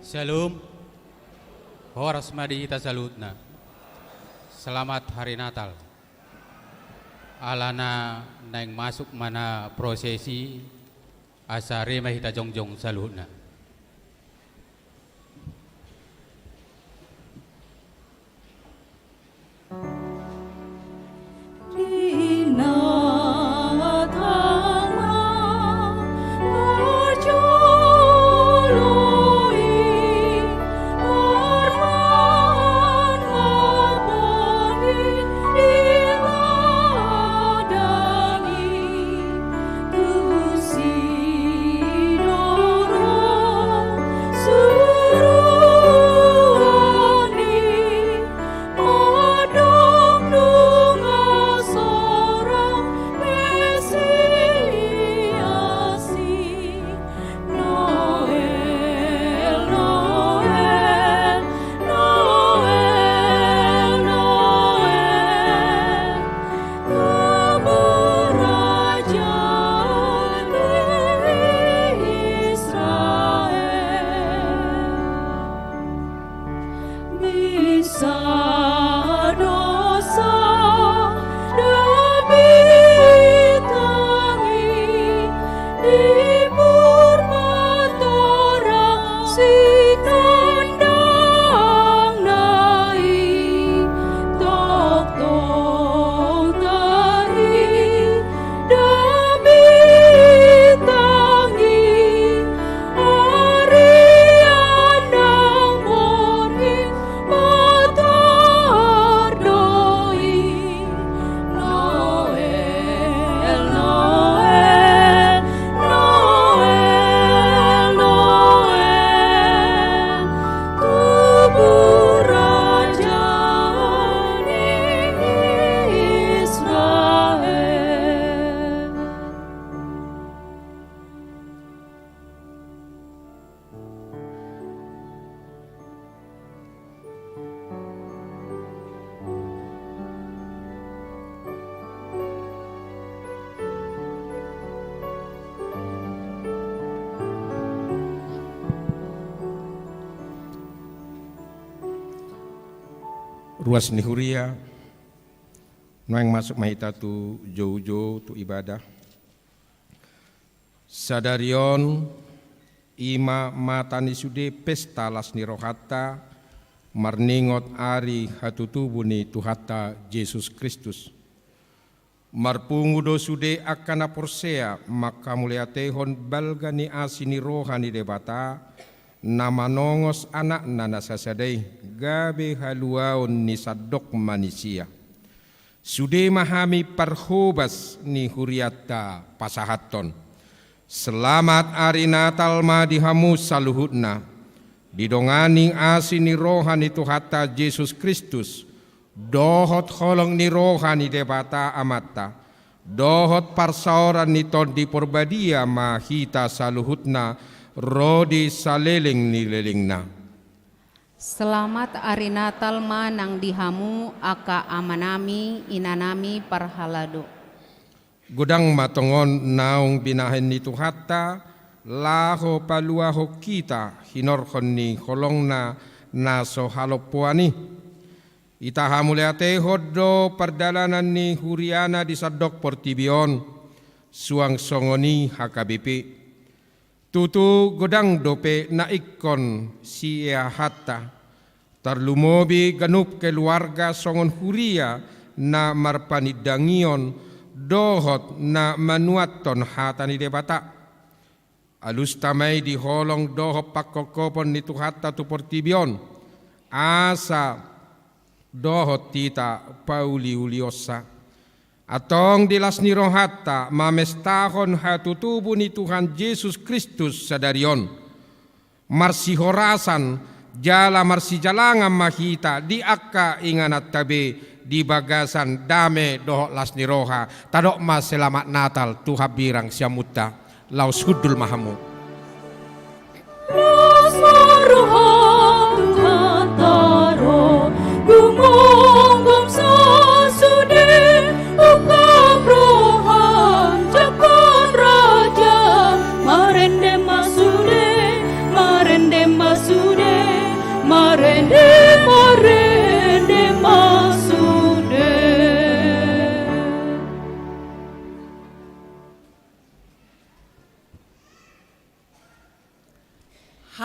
Shalom, horas madi ita salutna. Selamat hari Natal. Alana naing masuk mana prosesi asare mahita jongjong salutna. Ruas nihuria noeng masuk mahita tu jauh-jauh tu ibadah sadarion ima matani sude pesta lasni rohata marningot ari hatutubuni tuhata Yesus Kristus marpungudo sude akana porsea maka muliatehon balgani asini rohani debata nama nongos anak nana sasadai gabe haluaon ni sadok manusia sude mahami parhobas ni huriata pasahaton selamat hari Natal madihamu saluhutna didongani asini rohani tuhata Yesus Kristus dohot holong ni rohani debata amata dohot parsauran ni ton di porbadia mahita saluhutna rodi saleleng nilelengna. Selamat hari Natal manang dihamu aka amanami inanami parhalado. Gudang matongon naung binahen ni tuhata laho paluaho kita hinorkon ni holongna naso halopuani. Itahamuleate hodo perdalanan ni huriana di sadok portibion suang songoni HKBP. Tutu godang dope na ikon siya hatta tarlumobi ganup keluarga songon huria na marpanidangion dohot na manuaton hatani debata alus tamay di holong dohot pakokopon ni tuhata tu portibion asa dohot tita pauli uliosa atong dilas ni rohata mamestahon hatutubu ni Tuhan Yesus Kristus sadarion marsihorasan jala marsijalangan mahita di akka inganat tabe di bagasan dame dohok las ni roha tadok mas selamat Natal tuha birang siamutta laus hudul mahamu Gumong sa sude ukabrohan jakon raja marende masude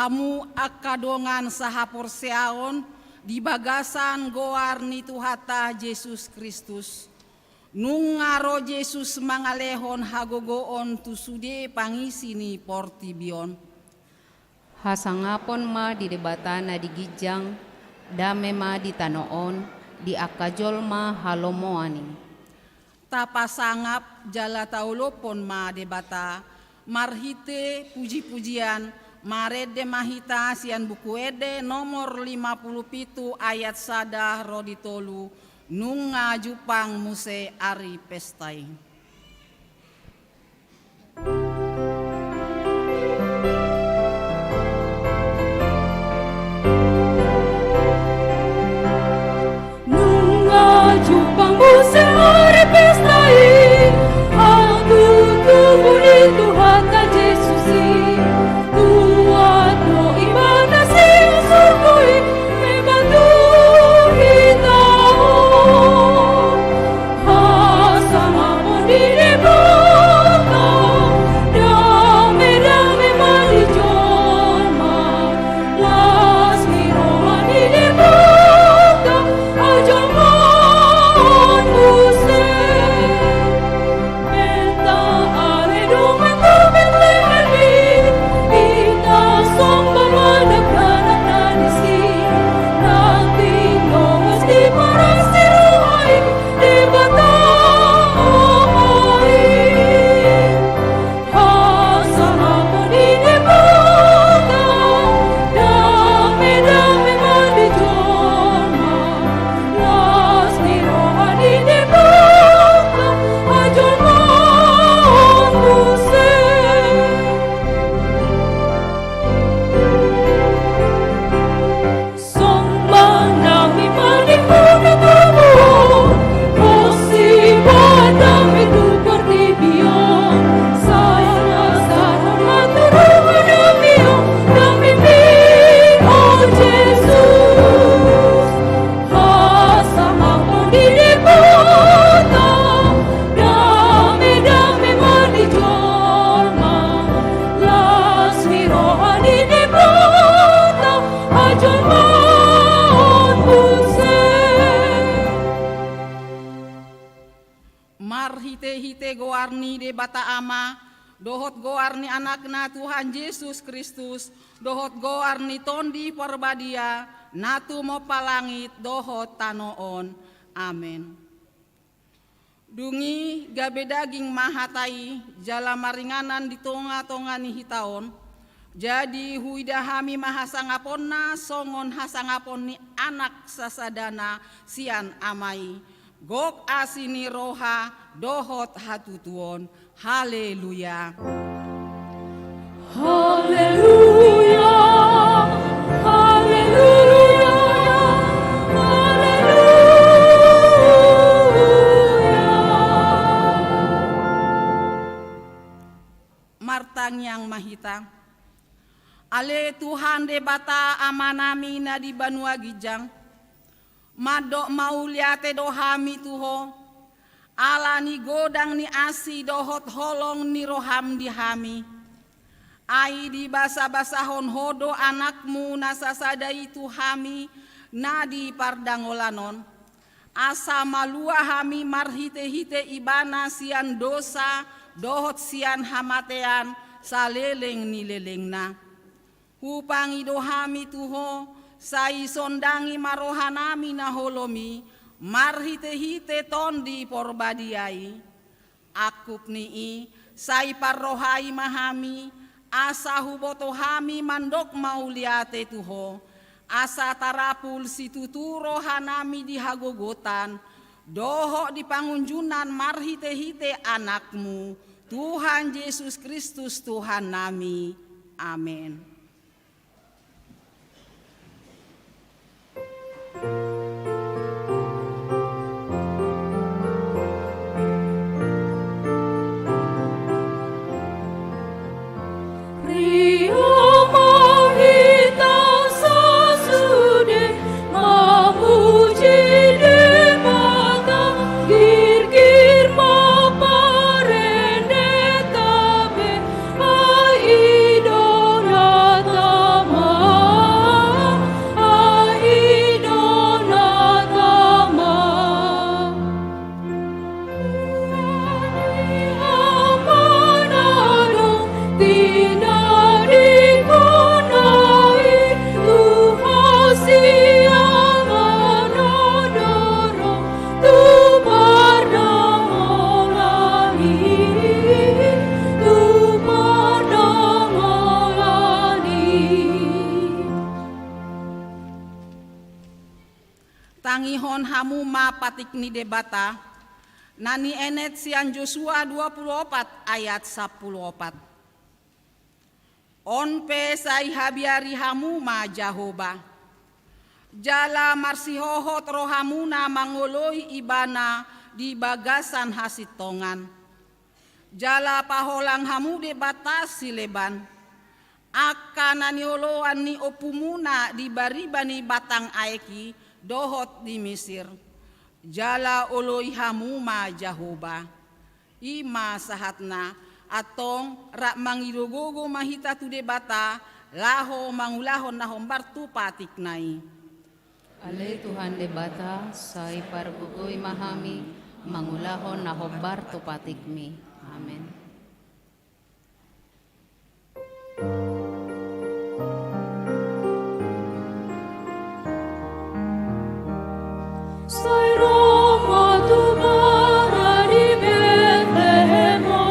hamu akadongan sahapor seaon di bagasan goar ni Tuhata Yesus Kristus. Nung ngaro Yesus mangalehon hagogoon tusude pangisi ni portibion. Hasangapon ma di debatana di gijang, dame ma di tanoon, di akajol ma halomoani. Tapasangap jala taulopon ma debata, marhite puji-pujian, marede mahita sian buku ede nomor 57 ayat sada roditolu, nunga jupang muse ari pestai. Nunga jupang muse ari pestai, aku tubuh di Tuhata Yesusi, tuat no imana sing surgoi membantu hitao, hasama pun di debata, dame mali joma, las miroha di debata, ajaman muse, menta ale dungan tabet leherbi, ita somba managana nanisi, nanti nongas di parasi ruhai, di bata omai, hasama pun di debata, dame mandi joma, las miroha di debata, ajaman muse. Sombang nami manipuna kamu, Kosiba dami tukar di bion, saya sana maturungan damiyo, dami oh Jesus, hasama pun di debata, dami mani jorma, las miroha di debata, ajaman muse. Marhite-hite goarni de bata ama, dohot goarni anakna Tuhan Yesus Kristus, dohot goarni tondi porbadia, natu mo palangit dohot tanoon. Amin. Dungi gabe daging mahatai, jala maringanan di tonga-tonga ni hitaon, jadi huidahami mahasangaponna songon hasangapon ni anak sasadana sian amai. Gok asini roha dohot hatutuon. Haleluya. Haleluya, haleluya, haleluya. Martang yang mahita. Ale Tuhan de bata amanami na di banua gijang. Madok mauliate dohami tuho, ala ni godang ni asi dohot holong ni roham dihami. Ai di basa-basahon hodo anakmu nasasadai tuhami, nadi pardangolanon. Asa malua hami marhite-hite ibana sian dosa, dohot sian hamatean, saleleng ni lelengna. Hupangi dohami tuho, sai sondangi marohanami na holomi, marhite-hite tondi porbadiai. Akup nii, sai parrohai mahami, asa hubotohami mandok mauliate tuho, asa tarapul situturo hanami di hagogotan, doho di pangunjunan marhite-hite anakmu, Tuhan Yesus Kristus Tuhan nami. Amin. Idona na patikni debata, nani enet sian Joshua 24 ayat 14. Onpe sai habiari hamuma Jahoba. Jala marsihohot rohamuna mangoloi ibana di bagasan hasitongan. Jala paholang hamude batas sileban. Akan anioloan ni opumuna di baribani batang aeki dohot di Mesir. Jala oloi hamuma Jahoba. Ima sahatna atong rak mangirogogo mahita tu debata laho mangulahon na hombartu patik nai. Ale Tuhan debata sai pargugoi mahami mangulahon na hombar tupatikmi. Amen. Sai Roma tu bara di Betlehemo,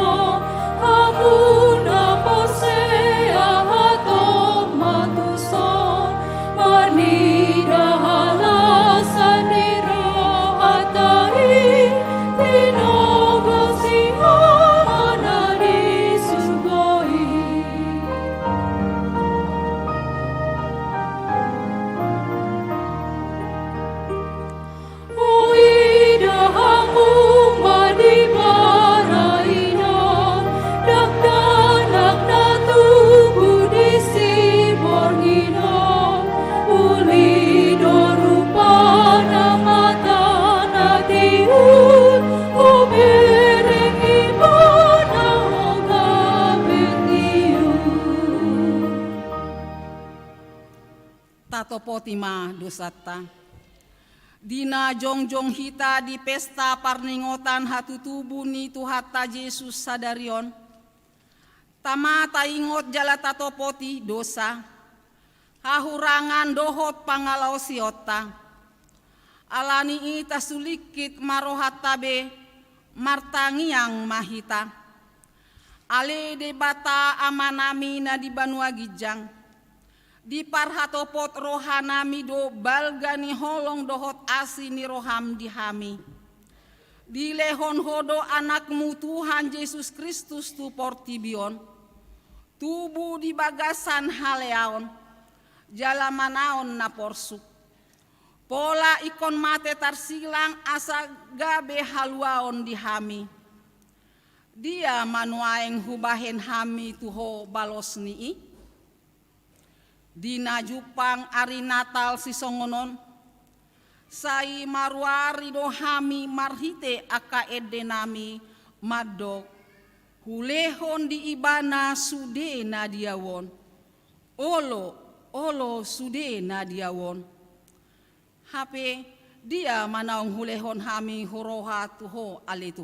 hamuna posea hatom matuson, manida halasan niro hatai, tinogo siya manari sugoi. Potima dosata. Dina jongjong hita di pesta parningotan hatutubu ni tuhata Yesus sadarion. Tama taingot jala tatopoti dosa. Hahurangan dohot pangalau siota. Alani ita sulikit marohatabe martangiang mahita. Ale debata amanami na di Banua Gijang. Di parhatopot rohanami do balgani holong dohot asini roham dihami. Di lehon hodo anakmu Tuhan Yesus Kristus tu portibion. Tubuh di bagasan haleaon. Jalamanaon na porsuk. Pola ikon mate tarsilang asa gabe haluaon dihami. Dia manuaeng hubahen hami tuho balos nii. Dina Jupang ari Natal sisongonon sai maruari dohami marhite aka edenami madok hulehon di ibana sude na diawon olo sude na diawon hape dia manaong hulehon hami horoha tuho ale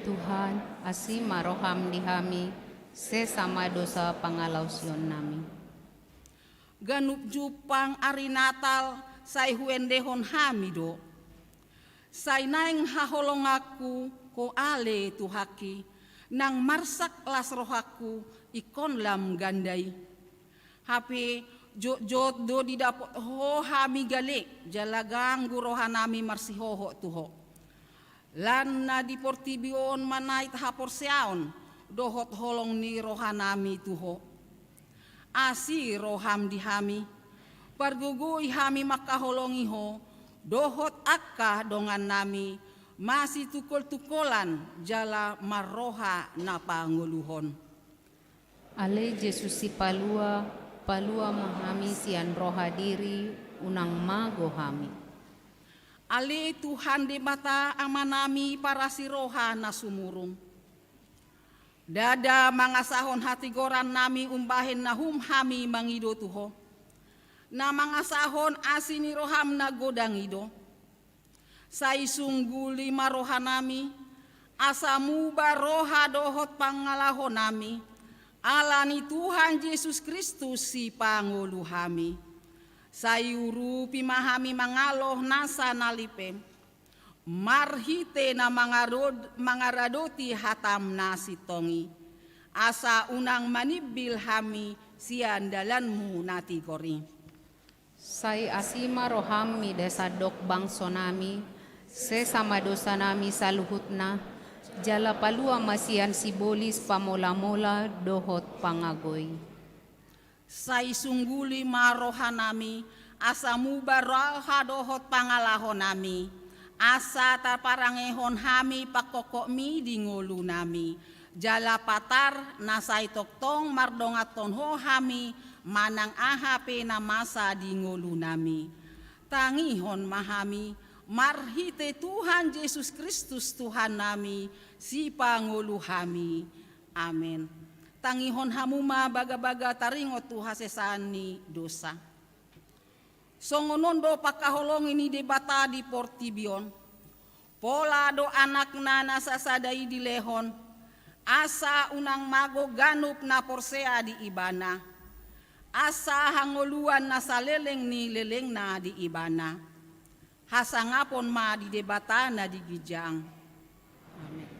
Tuhan asi maroham dihami sesama dosa pangalausion nami. Ganup Jupang ari Natal say huendehon hamido. Say naeng haholong aku ko ale tuhaki nang marsak las rohaku ikon lam gandai. Hape jot do didapot ho hami gale jalagang gurohanami marsihoho tuho. Lan na di portibion manait hapor seaon. Dohot holong ni rohanami tuho. Asi roham dihami. Pargugui hami makaholongi ho. Dohot akka dongan nami. Masih tukol-tukolan jala marroha na panguluhon. Ale Yesus si palua mahami sian roha diri unang mago hami. Ale Tuhan debata amanami para si roha na sumurung. Dada mangasahon hati goran nami umbahen na hami mangido tuho. Na mangasahon asini roham na godang ido. Sai sungguli maroha nami. Asamu baroha dohot pangalahon nami. Alani Tuhan Yesus Kristus si pangulu hami. Sai urupi mahami mangaloh nasa nalipem. Marhite na mangaradoti hatam nasi tongi. Asa unang manibil hami sian dalanmu nati gori. Sai asima rohami desadok bangso nami, sesama dosa nami saluhutna, jala palua masian sibolis pamola-mola dohot pangagoy. Sai sungguli marohanami, asa mubaraha dohot pangalahon nami, asa taparangehon hami pakokok mi di ngolu nami, jala patar nasai toktong mardongaton ho hami, manang ahape na masa di ngolu nami. Tangihon mahami, marhite Tuhan Yesus Kristus Tuhan nami, si pangulu hami. Amen. Tangihon hamuma baga-baga taringot tu hasesani dosa. Songonondo pakaholong ini debata di Portibion. Pola do anak nana sasadai di lehon. Asa unang mago ganup na porsea di ibana. Asa hangoluan na saleleng ni leleng na di ibana. Hasangapon ma di debata na di gijang. Amen.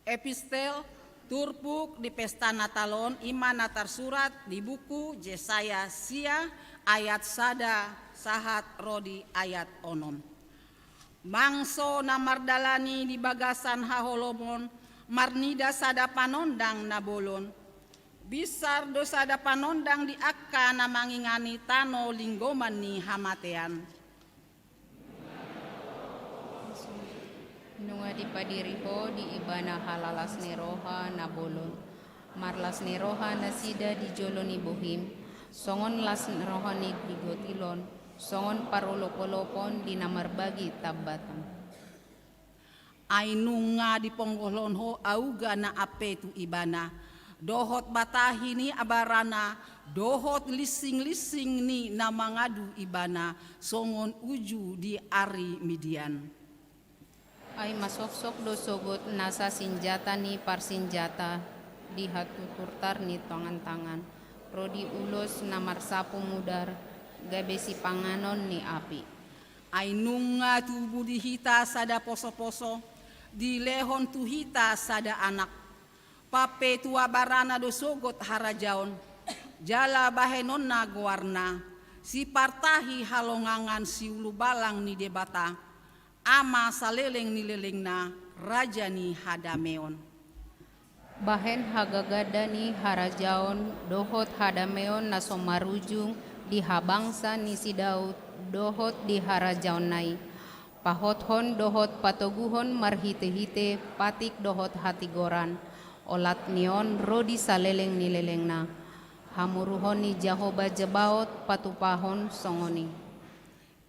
Epistel turpuk di pesta Natalon imana tersurat di buku Yesaya sia ayat sada sahat rodi ayat onom. Mangso namardalani di bagasan haholomon marnida sada panondang nabolon. Bisar dosada panondang di akka namangingani tano linggoman ni hamatean. Nunga di padiriho di ibana halalas neroha nabolon. Marlas neroha nasida di joloni bohim. Songon las neroha ni bigotilon. Songon parolopolopon di namarbagi tabbatan. Ainunga di ponggolon ho auga na ape tu ibana. Dohot batahi ni abarana. Dohot lising-lising ni namangadu ibana. Songon uju di ari Midian. Ay masok-sok do sogot nasa sinjata ni parsinjata di hatuturtar ni tangan-tangan. Rodi ulos na marsapo mudar gabesi panganon ni api. Ay nunga tubuh di hita sada poso-poso di lehon tu hita sada anak. Pape tua barana do sogot harajaon jala bahenon na guarna si partahi halongangan si ulu balang ni debata. ama saleleng nilelengna rajani hadameon. Bahen hagagadani harajaon dohot hadameon na somarujung di habangsa ni si Daud dohot di harajaon nai. Pahothon dohot patoguhon marhite-hite patik dohot hatigoran. Olat nion rodi saleleng nilelengna. Hamuruhon ni Jehovah Jebaot patupahon songoni.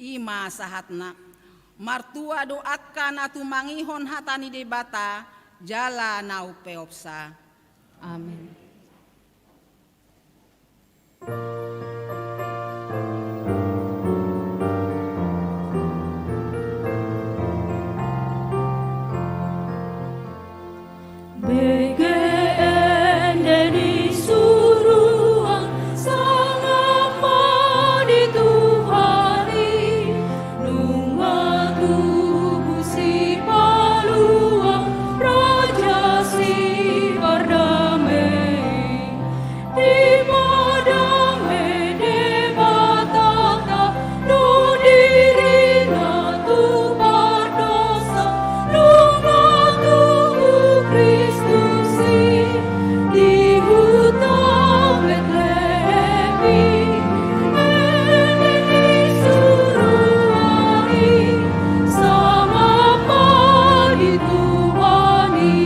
Ima sahatna martua doatkan atu mangihon hatani debata jala nau peopsa. Amin. BGN Deni Suruhan sangat dituhani nunga tubuh si palua raja si berdamai di padang debatata do dirina tu berdosa nunga tubuh Kristus di hutan Betlehem disuruhani sama dituhani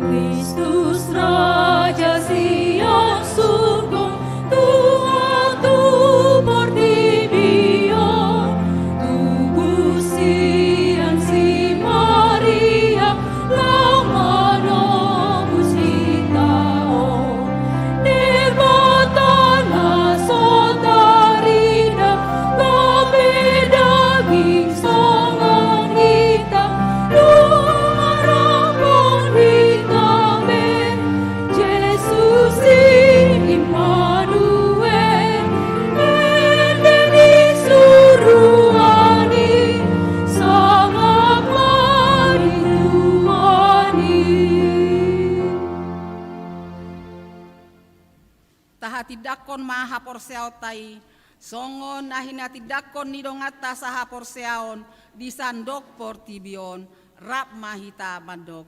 Kristus Raja Sion surga Tuhan tu pertibion tubuh sian si Maria lama nobus hitao debatana sotarina gabe daging songan kita lumarapon hitame Yesus Immanuel endeni suruhani sangat dituhani. Tahati dakon maha porseautai songon nahina tidakon nidongata saha porseaon disandok portibion rap mahita mandok.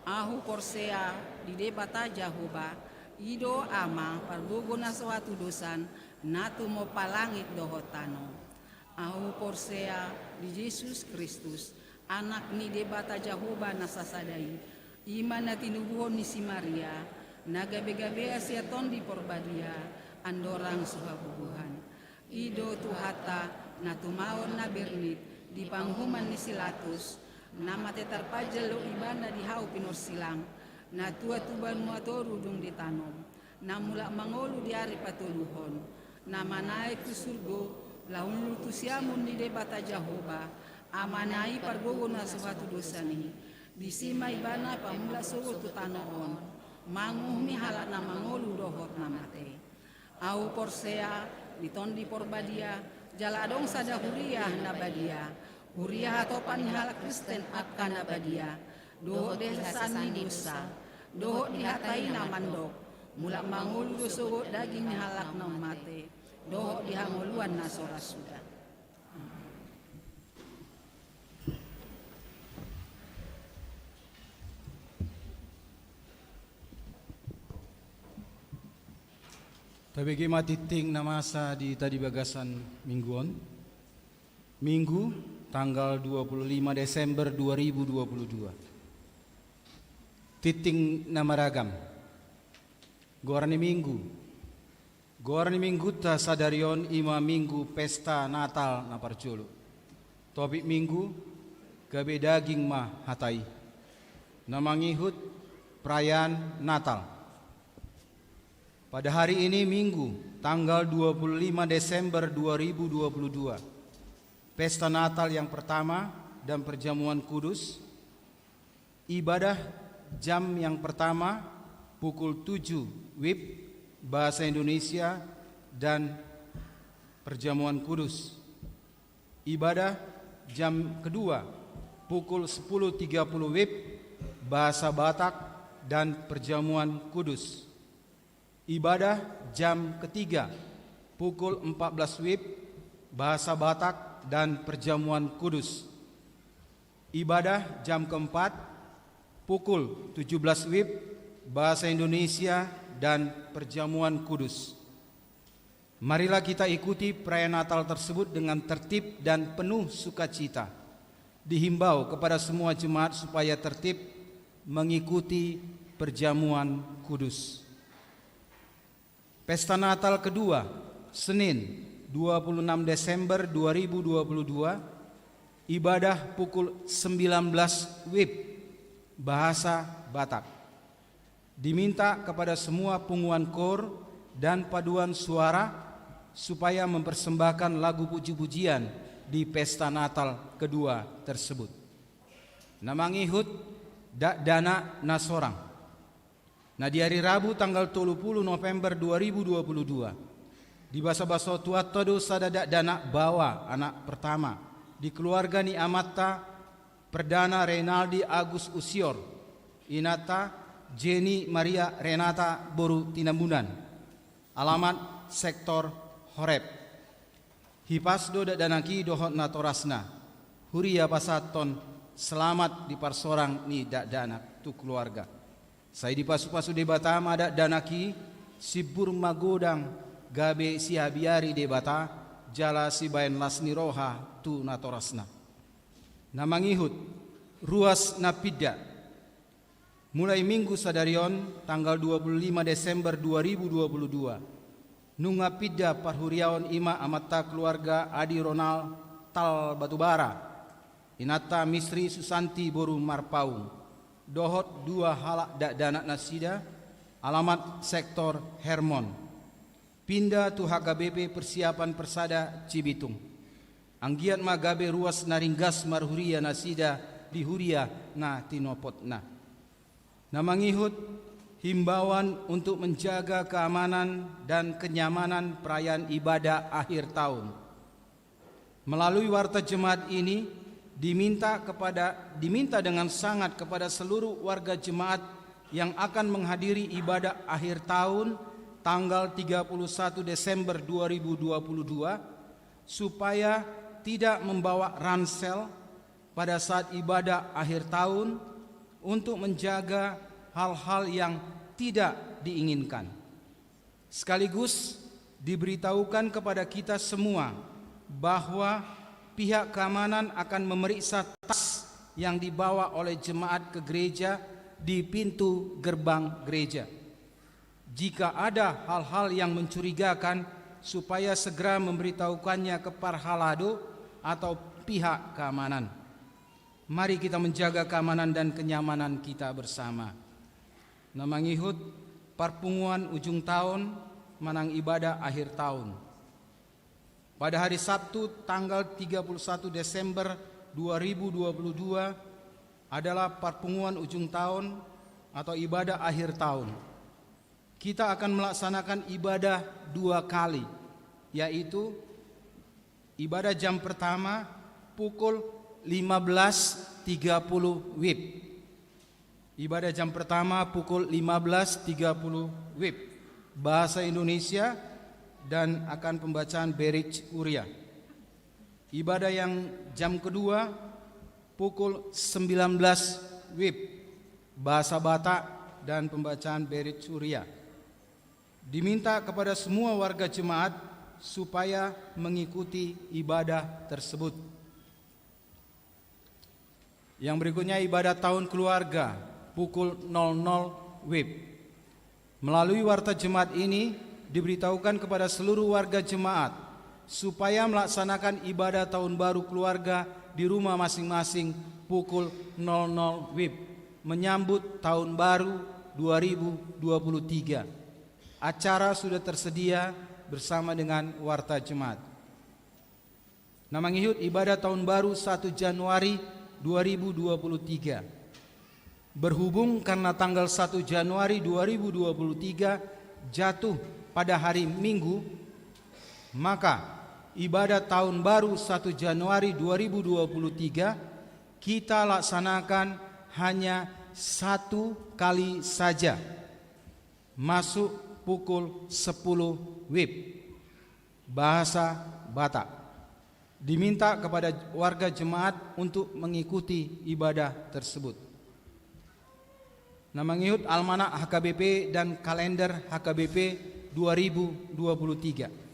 Ahu porsea di debata Jehovah ido ama pargogona suatu dosan natu mo palangit dohotano. Ahu porsea di Yesus Kristus anak ni debata Jehovah nasasadai iman na tinubuhon ni si Maria nagabe-gabe asiaton di porbadia andorang suhabubuhan ido tuhata na tumaon na bernit di panghuman ni Silatus nama tetarpajal lo ibanda di hau pinor silang na tua-tuban muatoru dung ditanom na mula mangolu di ari patuluhon na manaik tu surgo laun lutusiamun ni debata Jehovah amanai pargogo na suatu dosani disima ibana pamula sogo tu tanoon manguhmi halak na mangolu dohot namate au porsea ditondi porbadia jala adong sada huriah na badia huriah atopan halak Kristen akan na badia dohot desani dosa dohot dihatai na mandok mula mangolu dosogo daging halak na mate dohot dihangoluan na soras sudah. Tabigi matiting na masa di tadi bagasan mingguan. Minggu tanggal 25 Desember 2022. Titing na maragam. Gorani minggu. Gorani minggu ta sadarion ima minggu pesta Natal na parculu. Topik minggu gabe daging ma hatai. Namangihut perayaan Natal. Pada hari ini Minggu, tanggal 25 Desember 2022, pesta Natal yang pertama dan perjamuan kudus, ibadah jam yang pertama pukul 7 WIB Bahasa Indonesia dan perjamuan kudus. Ibadah jam kedua pukul 10.30 WIB Bahasa Batak dan perjamuan kudus. Ibadah jam ketiga pukul 14 WIB bahasa Batak, dan perjamuan kudus. Ibadah jam keempat, pukul 17 WIB, bahasa Indonesia, dan perjamuan kudus. Marilah kita ikuti perayaan Natal tersebut dengan tertib dan penuh sukacita. Dihimbau kepada semua jemaat supaya tertib mengikuti perjamuan kudus. Pesta Natal kedua, Senin 26 Desember 2022, ibadah pukul 19 WIB, bahasa Batak. Diminta kepada semua punggungan kor dan paduan suara supaya mempersembahkan lagu puji-pujian di pesta Natal kedua tersebut. Namangihut dana nasorang. Nah, di hari Rabu tanggal 30 November 2022, di basa-basa tuat todo sadadak dana bawa anak pertama di keluarga ni Amatta Perdana Renaldi Agus Usior Inata Jenny Maria Renata Boru Tinambunan, alamat sektor Horeb. Hipasdo danaki dohot natorasna huria pasaton selamat di parsorang ni danak tu keluarga. Saya di pasu-pasu debata ada danaki sibur magodang gabe sihabiari debata jala sibayan lasni roha tu natorasna. Namangihut ruas napida mulai minggu sadarion tanggal 25 Desember 2022 nunga pida parhuriaon ima amata keluarga Adi Ronald Tal Batubara Inata Misri Susanti Boru Marpaung dohot dua halak danak nasida alamat sektor Hermon pindah tu HKBP persiapan persada Cibitung anggiat magabe ruas naringgas marhuria nasida di huria na tinopotna. Namangihut himbauan untuk menjaga keamanan dan kenyamanan perayaan ibadah akhir tahun. Melalui warta jemaat ini diminta dengan sangat kepada seluruh warga jemaat yang akan menghadiri ibadah akhir tahun tanggal 31 Desember 2022 supaya tidak membawa ransel pada saat ibadah akhir tahun untuk menjaga hal-hal yang tidak diinginkan. Sekaligus diberitahukan kepada kita semua bahwa pihak keamanan akan memeriksa tas yang dibawa oleh jemaat ke gereja di pintu gerbang gereja. Jika ada hal-hal yang mencurigakan, supaya segera memberitahukannya ke parhalado atau pihak keamanan. Mari kita menjaga keamanan dan kenyamanan kita bersama. Namangihut parpunguan ujung tahun manang ibadah akhir tahun. Pada hari Sabtu tanggal 31 Desember 2022 adalah parpunguan ujung tahun atau ibadah akhir tahun. Kita akan melaksanakan ibadah 2 kali, yaitu ibadah jam pertama pukul 15.30 WIB. Ibadah jam pertama pukul 15.30 WIB bahasa Indonesia dan akan pembacaan Berich Uria. Ibadah yang jam kedua pukul 19 WIB bahasa Batak dan pembacaan Berich Uria. Diminta kepada semua warga jemaat supaya mengikuti ibadah tersebut. Yang berikutnya ibadah tahun keluarga pukul 00 WIB. Melalui warta jemaat ini diberitahukan kepada seluruh warga jemaat supaya melaksanakan ibadah tahun baru keluarga di rumah masing-masing pukul 00 WIB menyambut tahun baru 2023. Acara sudah tersedia bersama dengan warta jemaat. Namangihut ibadah tahun baru 1 Januari 2023. Berhubung karena tanggal 1 Januari 2023 jatuh pada hari Minggu, maka ibadah tahun baru 1 Januari 2023 kita laksanakan hanya 1 kali saja, masuk pukul 10 WIB bahasa Batak. diminta kepada warga jemaat untuk mengikuti ibadah tersebut. Nah, mengikut almanak HKBP dan kalender HKBP 2023.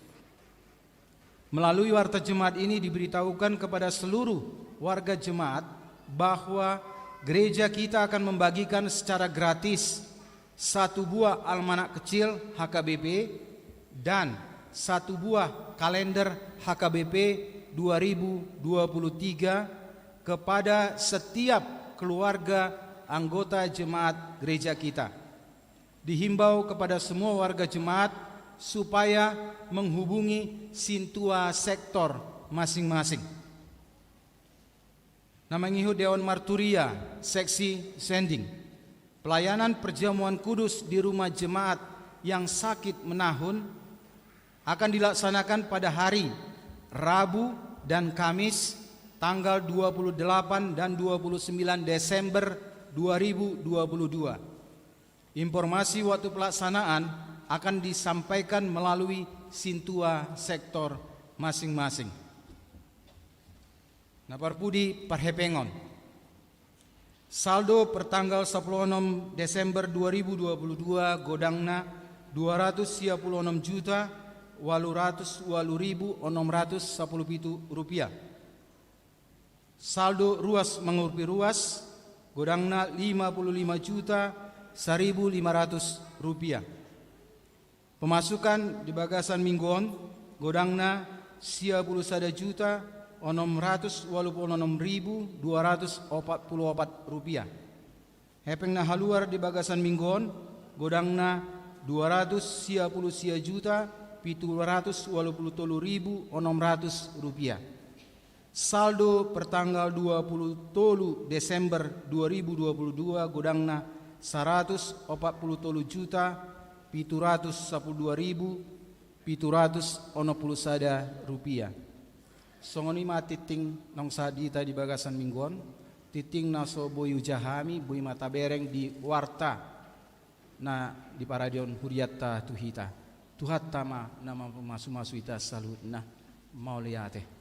Melalui warta jemaat ini diberitahukan kepada seluruh warga jemaat bahwa gereja kita akan membagikan secara gratis 1 buah almanak kecil HKBP dan 1 buah kalender HKBP 2023 kepada setiap keluarga anggota jemaat gereja kita. Dihimbau kepada semua warga jemaat supaya menghubungi Sintua sektor masing-masing. Nah, mengikut Dewan Marturia seksi Sending, pelayanan perjamuan kudus di rumah jemaat yang sakit menahun akan dilaksanakan pada hari Rabu dan Kamis tanggal 28 dan 29 Desember 2022. Informasi waktu pelaksanaan akan disampaikan melalui Sintua sektor masing-masing. Nah, parpudi parhepengon. Saldo pertanggal 16 Desember 2022 godangna 236 juta 808.617 rupiah. Saldo ruas mengurupi ruas godangna 55 juta 1.500 rupiah. Pemasukan di bagasan mingguan godangna 91 juta 686.244 rupiah. Hepengna haluar di bagasan mingguan godangna 210 juta 783.600 rupiah. Saldo pertanggal 23 Desember 2022 godangna 147 juta 712.761 rupiah. Songoni ma titing nong sadita di bagasan mingguan, titing naso boyu jahami boy mata bereng di warta na di paradion huriatta tuhita. Tuhat tama nama masu-masu ita salut nah mau liate.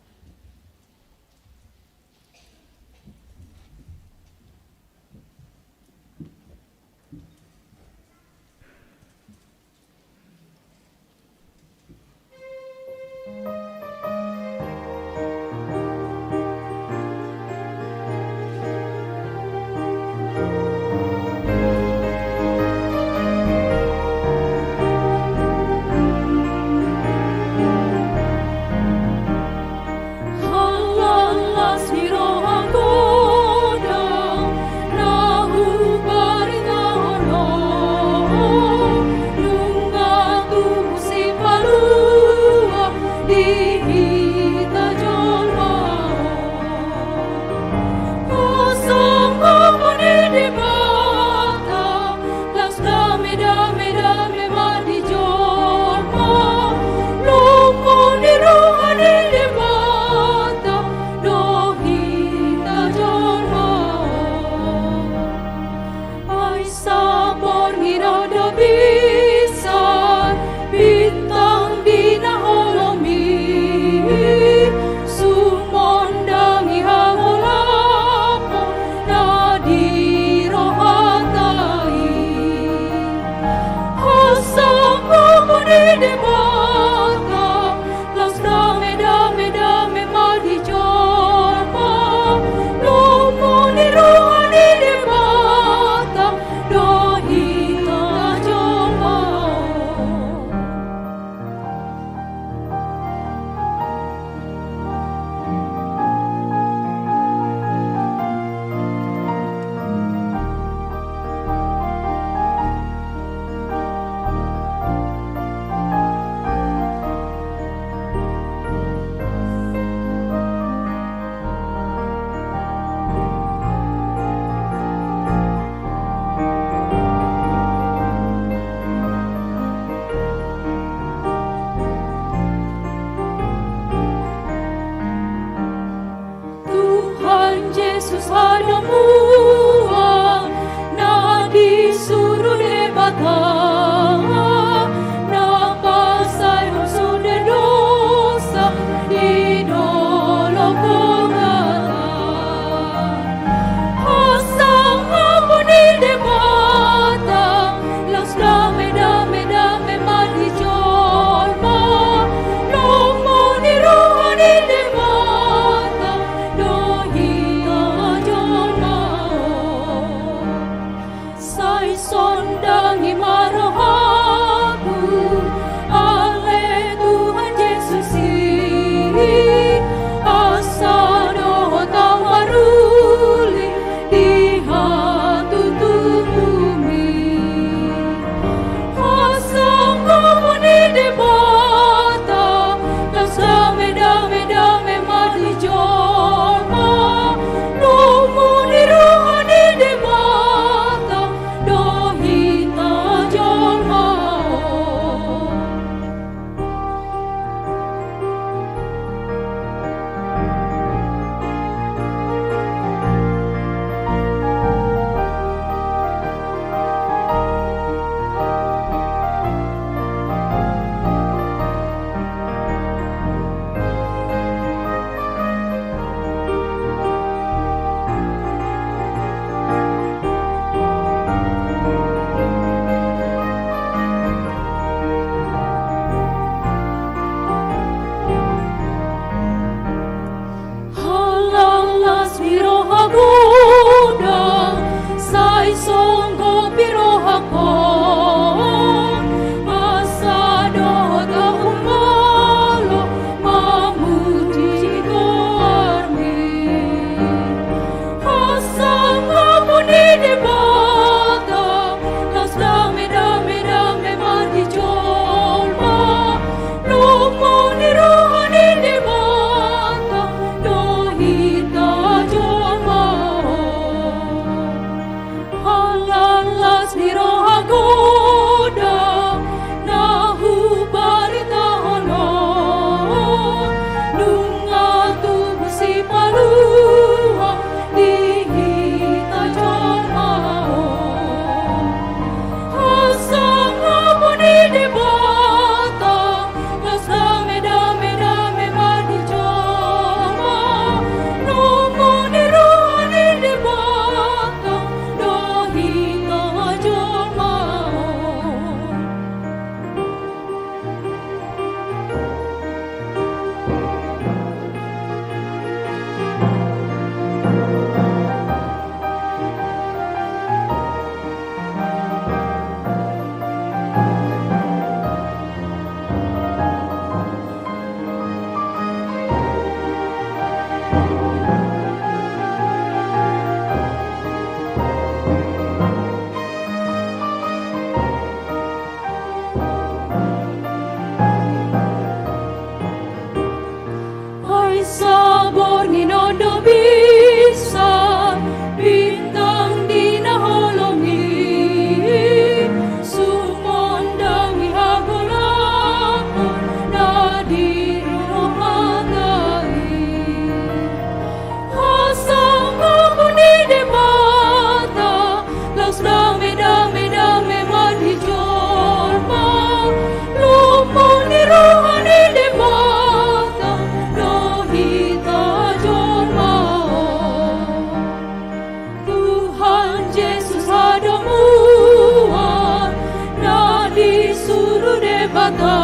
debata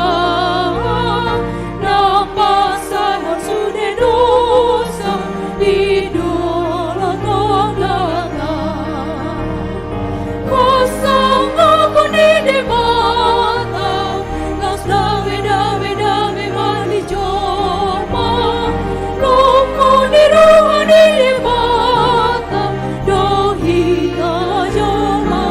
na pasangan sudah dosa di dalam tolata kosong aku di debata las dame mani joma lumu di ruang di debata dohi joma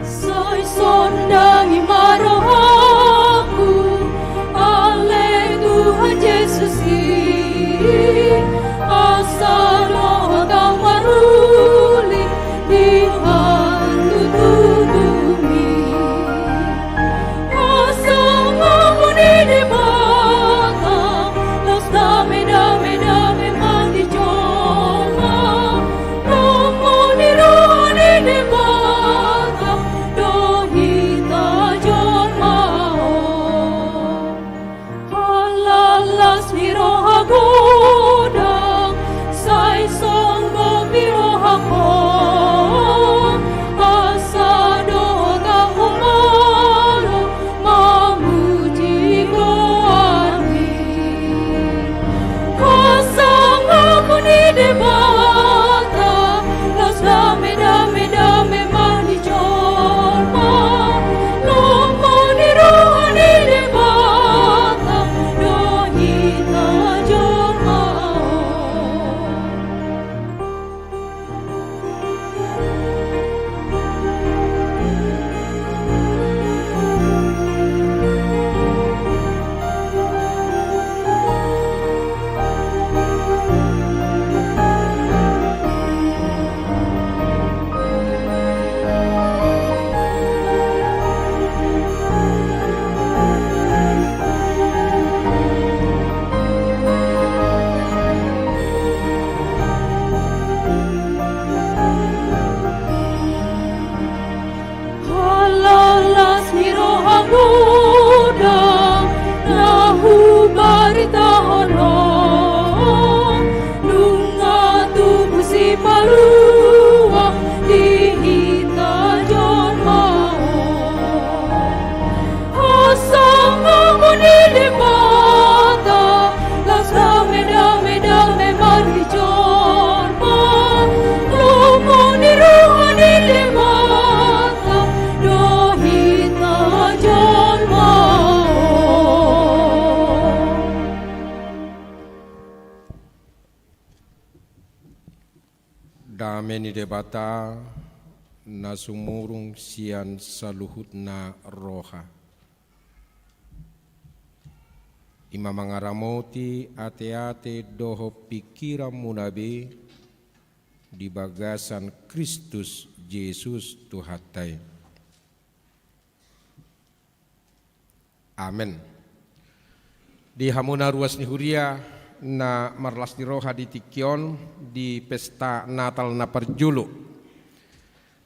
Sai sondangi marah aku Ale Tuhan Yesus asal kau maruli di hantu bumi asal ngomuni di bata los dame mandi joma ngomuni rohani di bata dohita joma halalas ni roha godang sai songgo biroha ko asado ka humalo mamuji ko ami kosong aku di debata los dame mani joma lumu di rohani debata dohita joma halalas ni roha godang nahu barita holong nunga tubuh si palua dihita joma kosong aku di debata las dame mari joma lumu di ruang di debata dohita joma Dame ni debata na sumurung sian saluhut na roha. Ima mangaramoti ate-ate doho pikiran munabe di bagasan Kristus Yesus Tuhatai. Amen. Di hamuna ruas ni huria na marlas di roha di tikion di pesta Natal na perjulu.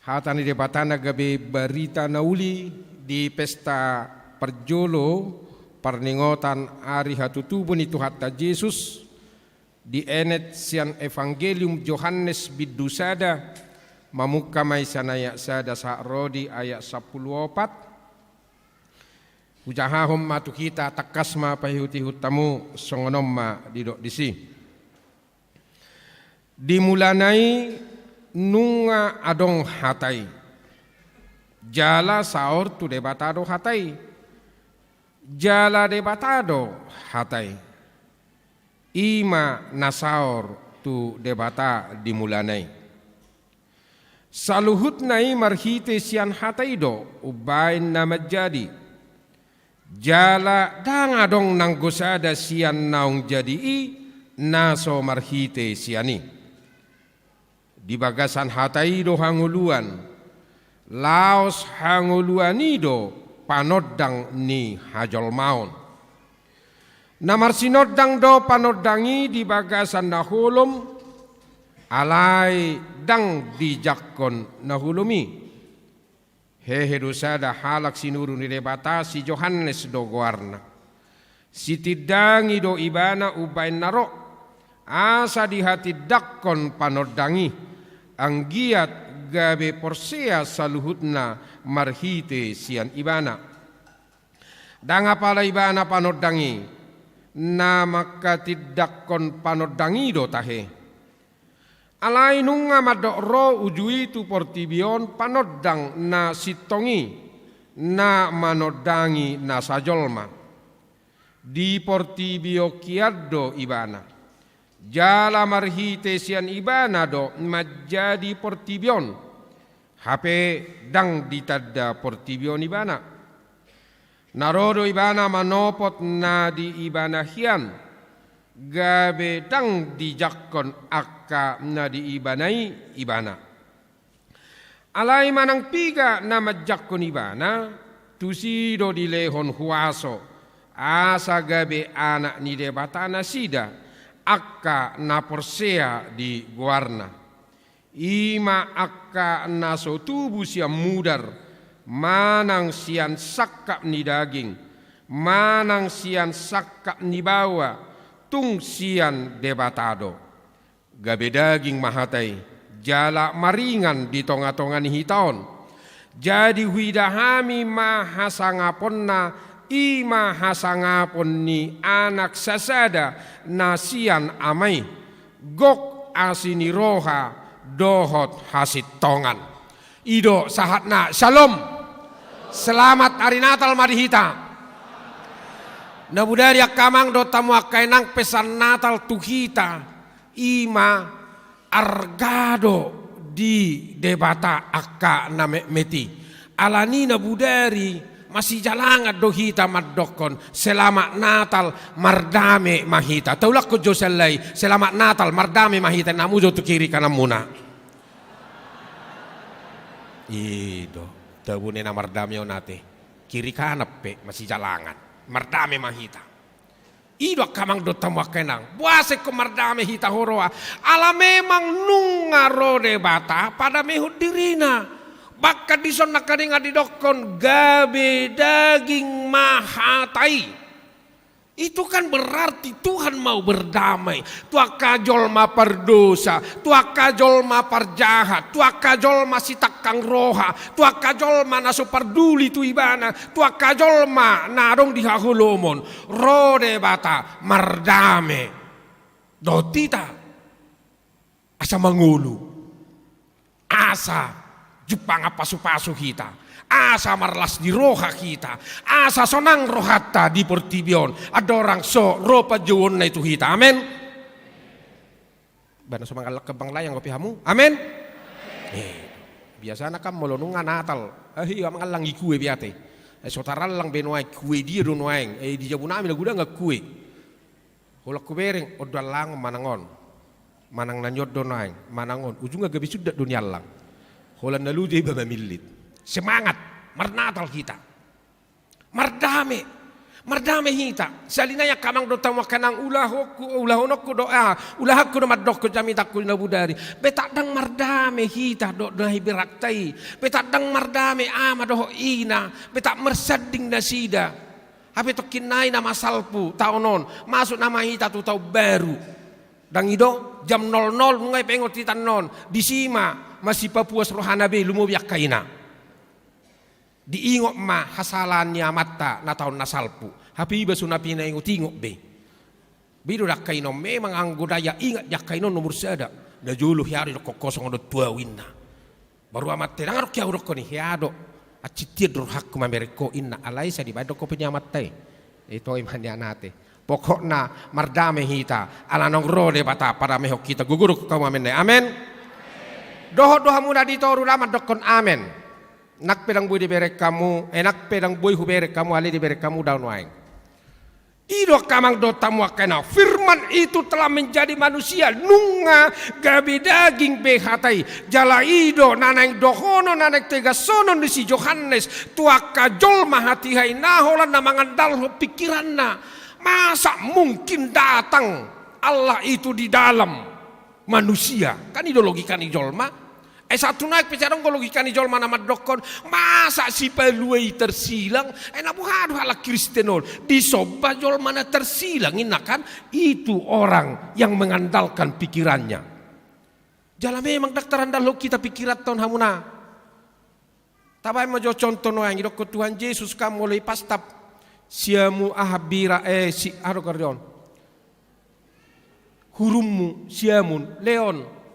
Hatani debatana gabe barita nauli di pesta perjulu perningotan ari hatutubun itu hatta Yesus di enet sian Evangelium Yohanes bidusada mamuka mai sanaya sada sa rodi ayat 14 Ujahahum matu kita takasma pahihuti hutamu songonom ma didok disi. Dimulanai nunga adong hatai. Jala saor tu debatado hatai. Jala debatado hatai. Ima nasaor tu debata dimulanai. Saluhut nai marhite sian hatai do ubain nama jadi. Jala dangadong nang gosada sian naung jadi i naso marhite siani. di bagasan hataido hanguluan, laos hanguluanido panodang ni hajol maun. Namar sinodang do panodangi di bagasan nahulum, alai dang dijakon nahulumi. Hehe dosada halak sinuru ni debata si Johannes do guarna. Si tidangi do ibana ubain naro, asa di hati dakon panodangi, anggiat gabe porsea saluhutna marhite sian ibana. Danga pala ibana panodangi, na maka tidakkon panodangi do tahe. Alai nunga madok ro ujui tu portibion panodang na sitongi na manodangi na sajolma. Di portibio kiaddo ibana. Jala marhite sian ibana do majadi portibion. Hape dang ditadda portibion ibana. Narodo ibana manopot na di ibana hian. Gabe dang dijakon akka na di ibanai ibana. Alai manang piga na majakon ibana, tusido di lehon huaso, asa gabe anak ni debata na sida, akka na porsea di guarna. Ima akka na so tubuh siang mudar, manang sian sakap ni daging, manang sian sakap ni bawa, tung sian debatado. Gabe daging mahatai, jala maringan di tonga-tongan hitaon. Jadi huidahami mahasangapon na ima hasangapon ni anak sasada na sian amai. Gok asini roha dohot hasit tongan. Ido sahatna shalom. Selamat hari Natal marihita. Nabudari akamang do tamu akainang pesan Natal tuhita ima argado di debata akka na meti. Alani nabudari masih jalangan do hita madokon selamat Natal mardame mahita. Taulak ko Joselay selamat Natal mardame mahita namujo tu kiri kanan muna. Ido tabune na mardame onate kiri kanan pe masih jalangan. Mardame mahita. Ido kamang do tamu kenang. Buase ko mardame hita horoa. Ala memang nunga rode bata pada mehut dirina. Baka dison nakaringa didokon gabe daging mahatai. Itu kan berarti Tuhan mau berdamai. Tua kajol ma perdosa, tua kajol ma perjahat, tua kajol ma si takang roha, tua kajol ma naso perduli tu ibana, tua kajol ma narong di hahulomon. Rode bata mardame. Dotita asa mangulu. Asa jupanga pasu-pasu kita. Asa marlas di roha kita, asa sonang rohata di portibion, ada orang so ropa jawon na itu kita, amin. Bana sumangalak ke bang layang kopi hamu, amin. Biasa nak kamu lonungan Natal, iya mangalang ikue biate, sotaran lang benuai kue dia donuaing, di jabun ami lagu dah nggak kue, holak kubereng, odal lang manangon, manang nanyot donuaing, manangon, ujungnya gabi sudah dunia lang, holan nalu dia bama milit. Semangat marnatal kita. Mardame hita. Salinaya kamang do tamu kanang ulahonokku doa, ulahakku do madokku jami takku nabudari. Betadang mardame hita do nahi beraktai. Betadang mardame ama do ina, betak mersading nasida. Hape to kinai nama salpu taonon, masuk nama hita tu tau baru. Dang ido jam 00 ngai pengot titan non disima masih Papua rohanabe lumobiak kaina. Diingok ma hasalannya mata na taon na salpu. Hapi iba sunapi na ingot ingok be. Bido dak kaino memang anggodaya ingat jak kaino nomor sada. Da julu hiari do kokosong do tua winna. Baru amat te dangar kya urok ni hiado. Acitir dur hakku mamereko inna alai sa di bado ko penyamat te. Ito iman nate. Pokokna mardame hita ala nong rode bata pada mehok kita guguruk kamu amen. Amen. Doho muna dito rulamat dokon amen. Nak pedang boy di berek kamu, enak pedang boy hu berek kamu ali di berek kamu daun waing. Ido kamang dota muakena. Firman itu telah menjadi manusia. Nunga gabi daging behatai. Jala ido naneng dohono naneng tegasono di si Yohanes. Tuaka jolma hati hai naholan namangan dalho pikiranna. Masa mungkin datang Allah itu di dalam manusia? Kan ideologi kan jolma. Satu naik pecarong logika ni jol mana madokon masa si peluai tersilang enak bukan hal Kristenol disoba jol mana tersilang ini kan itu orang yang mengandalkan pikirannya. Jalan memang daktaran dalo kita pikiran tahun hamuna. Tapi mau contoh noang idok Tuhan Yesus kamu mulai pastap siamu ahabira si arokardion hurummu siamun leon.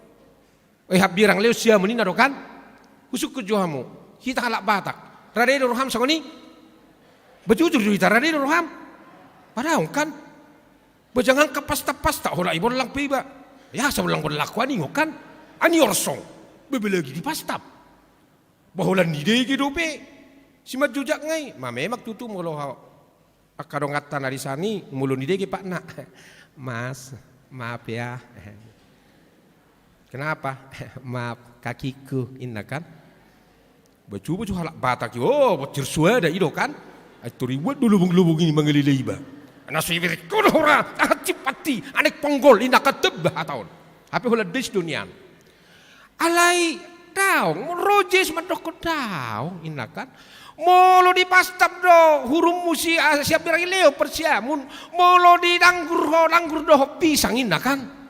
Habirang leo sia menina dokan husuk ke johamu kita halak batak radai roham sangoni bejujur kita radai roham padahal kan bejangan ke pasta hola ibon lang piba ya sabulang kon lakwani ngokan ani orsong bebe lagi di pastap baholan di dege dope simat jujak ngai mamemak tutu molo akadong ngatan dari sani mulun di dege pak nak mas maaf ya. Kenapa? Maaf kakiku inna kan. Baju halak batak yo, bocor suada ido kan. Itu ribuat dulu lubung ini mengelilai ba. Anak sibir kodora cipati anek ponggol inna katebah tahun. Tapi hula des dunian. Alai daung rojes madok daung inna kan. Molo di pastap do hurum musi siap birangi leo persiamun. Molo di langgur do pisang inna kan.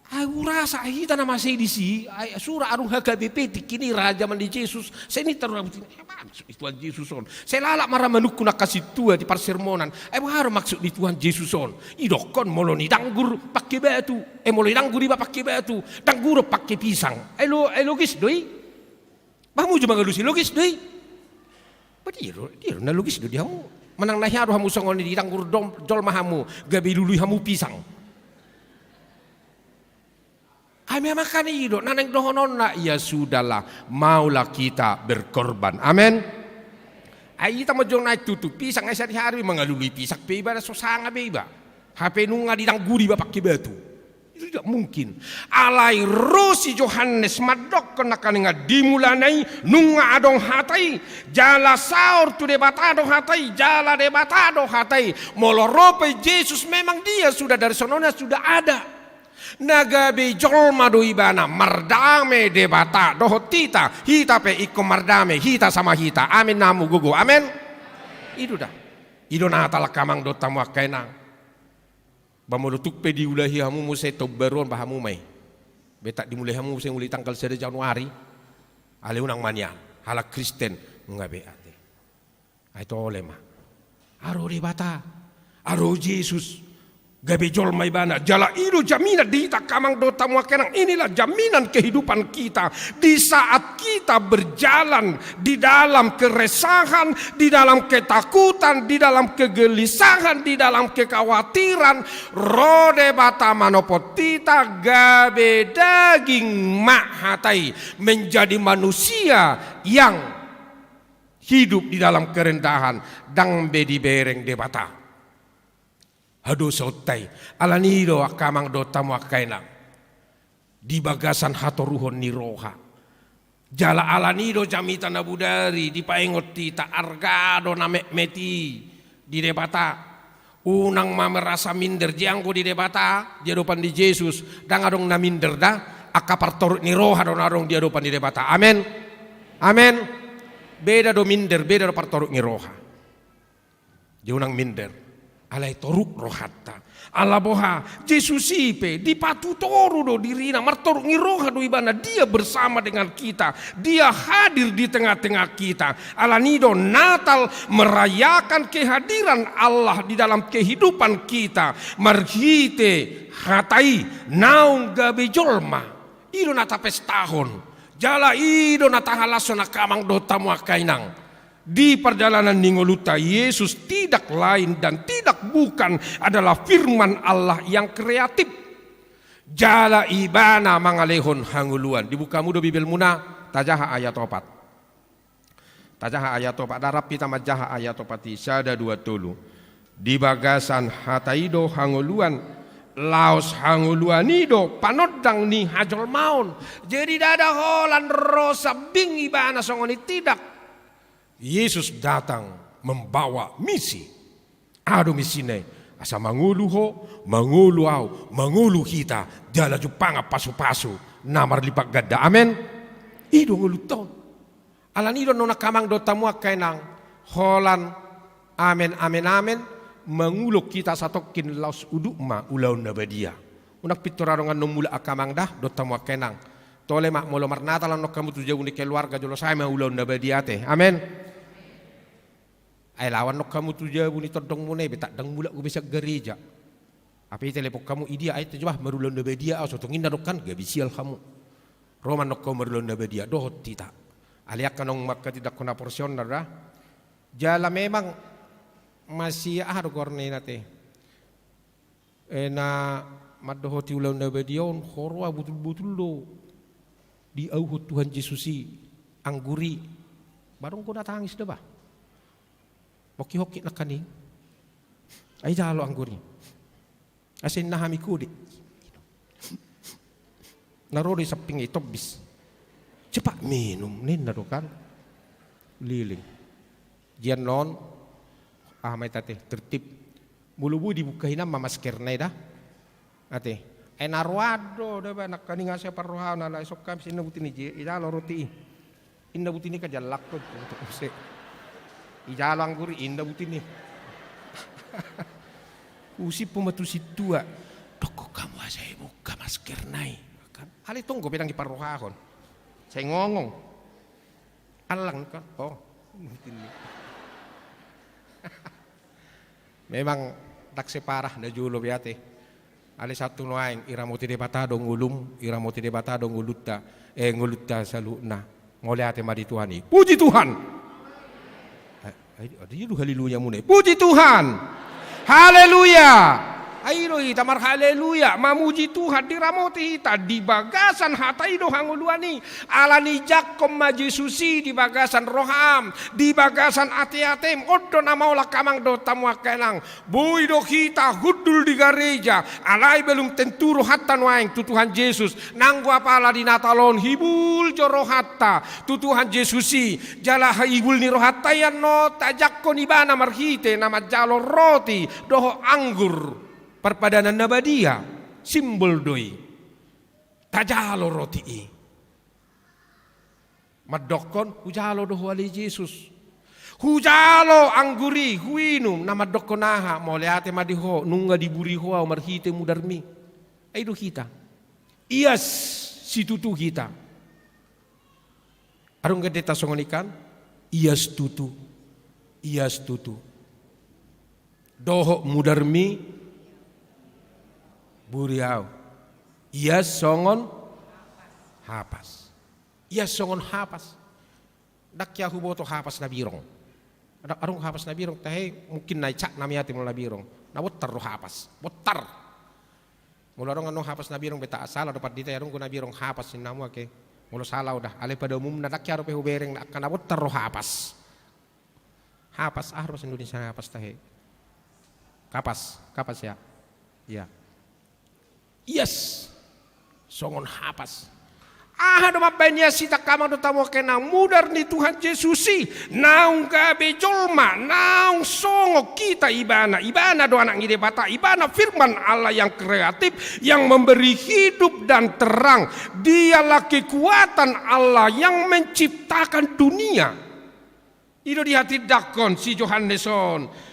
Aku rasa kita nama saya di sini, surah arung HKBP kini raja mandi Yesus. Saya ini taruh maksud Tuhan Yesus on. Saya lalak marah menukku nak kasih tua di parsermonan. Harus maksud di Tuhan Yesus on. Idokon moloni danggur pakai batu. Moloni danggur iba pakai batu. Danggur pakai pisang. Logis doi. Bahamu cuma ngalusi logis doi. Dia na logis doi hamu. Menang nahya hamu songoni di danggur jol mahamu. Gabi dulu hamu pisang. Kami makan hidup, naneng dohonona ya sudahlah, maulah kita berkorban. Amin. Ayi kita mau jong naik tutup pisang sehari-hari mengalului pisang beba ada sosanga beba. HP nunga di dangguri bapak batu. Itu tidak mungkin. Alai rosi Yohanes madok kena kaninga dimulanai nunga adong hatai jala saur tu debata adong hatai jala debata adong hatai molorope Yesus memang dia sudah dari sononya sudah ada. Nagabe jolma do ibana mardame debata doho tita hita pe iko mardame hita sama hita amin namu gugu amin itu dah ido natal kamang do tamu akainang bamulutuk pe diulahi hamu musai toberon bahamu mai betak dimulai hamu musai mulai tanggal 1 Januari ale unang mania hala Kristen ngabe ate itu oleh ma aro debata aro Yesus gabe jol mai bana jala itu jaminan di kita kamang dota muakenang inilah jaminan kehidupan kita di saat kita berjalan di dalam keresahan, di dalam ketakutan, di dalam kegelisahan, di dalam kekhawatiran. Rode bata manopotita gabe daging mahatai menjadi manusia yang hidup di dalam kerendahan dang bedi bereng debata. Hado sautai alanido akamang dota muakaina di bagasan hatoruhon ni roha jala alanido jamita nabudari di paengot tita argado namek meti di debata unang mamerasa minder jiangko di debata dia dopan di Yesus dang adong na minder da akapartor ni roha don adong dia dopan di debata amen amen beda do minder beda do partor ni roha dia unang minder alai toruk rohatta ala boha Yesus ipe di patu toru do dirina martoruk ngiroha do ibana dia bersama dengan kita dia hadir di tengah-tengah kita ala nido Natal merayakan kehadiran Allah di dalam kehidupan kita marhite hatai naung gabe jolma ido nata pestahon jala ido nata halasona kamang dota muakainang. Di perjalanan ningoluta Yesus tidak lain dan tidak bukan adalah firman Allah yang kreatif. Jala ibana mangalehon hanguluan. Dibuka mudo Bibel muna tajaha ayat 4. Tajaha ayat 4 darap kita majaha ayat 4 sada 2 tulu. di bagasan hataido hanguluan laos hanguluanido panodang ni hajol maun. Jadi dada holan rosa bing ibana songoni tidak. Yesus datang membawa misi. Ado misine asa mangulu ho, mangulu au, mangulu kita jala jupanga pasu-pasu namar lipak gadda. Amen. Ido nguluton. Alan ido nona kamang do tamua kainang holan amen amen amen manguluk kita satokin laus udukma ulaun nabadia. Unak piturarongan nomula akamang dah do tamua kainang. Tole mak molo marnata lan nok kamu tujuh unik keluarga jolo saya ma ulaun nabadia te. Amen. Ay lawan nok kamu tujuh unik todong mune betak dang mula ku bisa gereja. Apa itu lepok kamu idia ay tujah marulun nabadia au sotongin kan gabisial kamu. Roman nok kamu marulun nabadia dohot tita. Aliak kanong maka tidak kuna porsion darah. Jala memang masih gorne nate. Na madohoti ulang nabadion horwa butul-butul lo. Di auhut Tuhan Yesusi angguri. Barong ko natangis na ba? Hoki-hoki na kaning. Ay jalo angguri. Asin nahami ko di. Narori sa pingi tobis. Cepat minum nin narukan liling jian non may tate tertib mulubu dibukahin na mamasker na ida ate ay narwado diba nakaninga siya parrohaw na la isok kam sinabuti ni idalo roti inabuti ni kajalak ko kasi idalo ang guri inabuti ni usip pumatusit tua toko kamu asa buka masker na halitong ko pinang iparrohahon. Saya ngomong, alang kan, memang tak separah na julo biate. Ali satu noaing iramuti de batado ngulum, iramuti de batado ngulutta, ngulutta saluna. Ngoliate madi Tuhani. Puji Tuhan. Aduh haleluya mune. Puji Tuhan. Haleluya. Airo ita mar haleluya mamuji Tuhan diramoti ita di bagasan hataido hanguluani alani jakkom majesusi di bagasan roham di bagasan ati-atem oddo namaulah kamang do tamua kenang bui do kita hudul di gereja alai belum tentu rohatan waing tu Tuhan Yesus nanggu apala di natalon hibul jo rohatta tu Tuhan Yesusi jala hibul ni rohatayan no tajakko ni bana marhite nama jalo roti doho anggur perpadanan nabadia simbol doi tajalo roti i madokon hujalo do wali Yesus hujalo angguri huinum nama dokonaha moleate madiho nunga diburi hoa marhite mudarmi aido kita ias situtu kita arung gede tasongonikan ias tutu doho mudarmi buriau ia songon hapas dakya huboto hapas na birong arung hapas na birong tahe mungkin naicak namiyati mo na birong na botar ro hapas botar mulo arong ano hapas na birong beta asala dapat dita arung ko na birong hapas sinamu ake mulo salaw dah ale pada umum na dakya ro pe hubereng na kana botar ro hapas ahros Indonesia hapas tahe kapas ya yes, songon hapas. Do mabanya sita kamang do tamo kenang mudar ni Tuhan Yesusi. Naung gabe jolma, naung songo kita ibana do anak ngide bata, ibana firman Allah yang kreatif, yang memberi hidup dan terang. Dialah kekuatan Allah yang menciptakan dunia. Itu di hati dakon si Johanneson.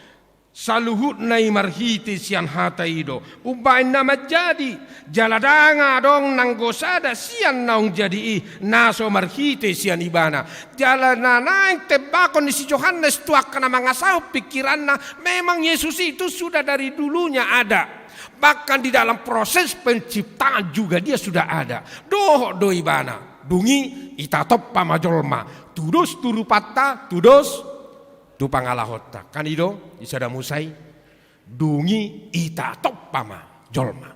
Saluhut nai marhiti sian hata ido ubain nama jadi jaladanga dong nanggosada sian naung jadi naso marhiti sian ibana jalana naik tebakon si Yohanes tuak kena mangasau pikiranna memang Yesus itu sudah dari dulunya ada bahkan di dalam proses penciptaan juga dia sudah ada do ibana dungi itatop pamajolma tudos turupata tudos tu pangalahota kan ido isada musai dungi ita top pama jolma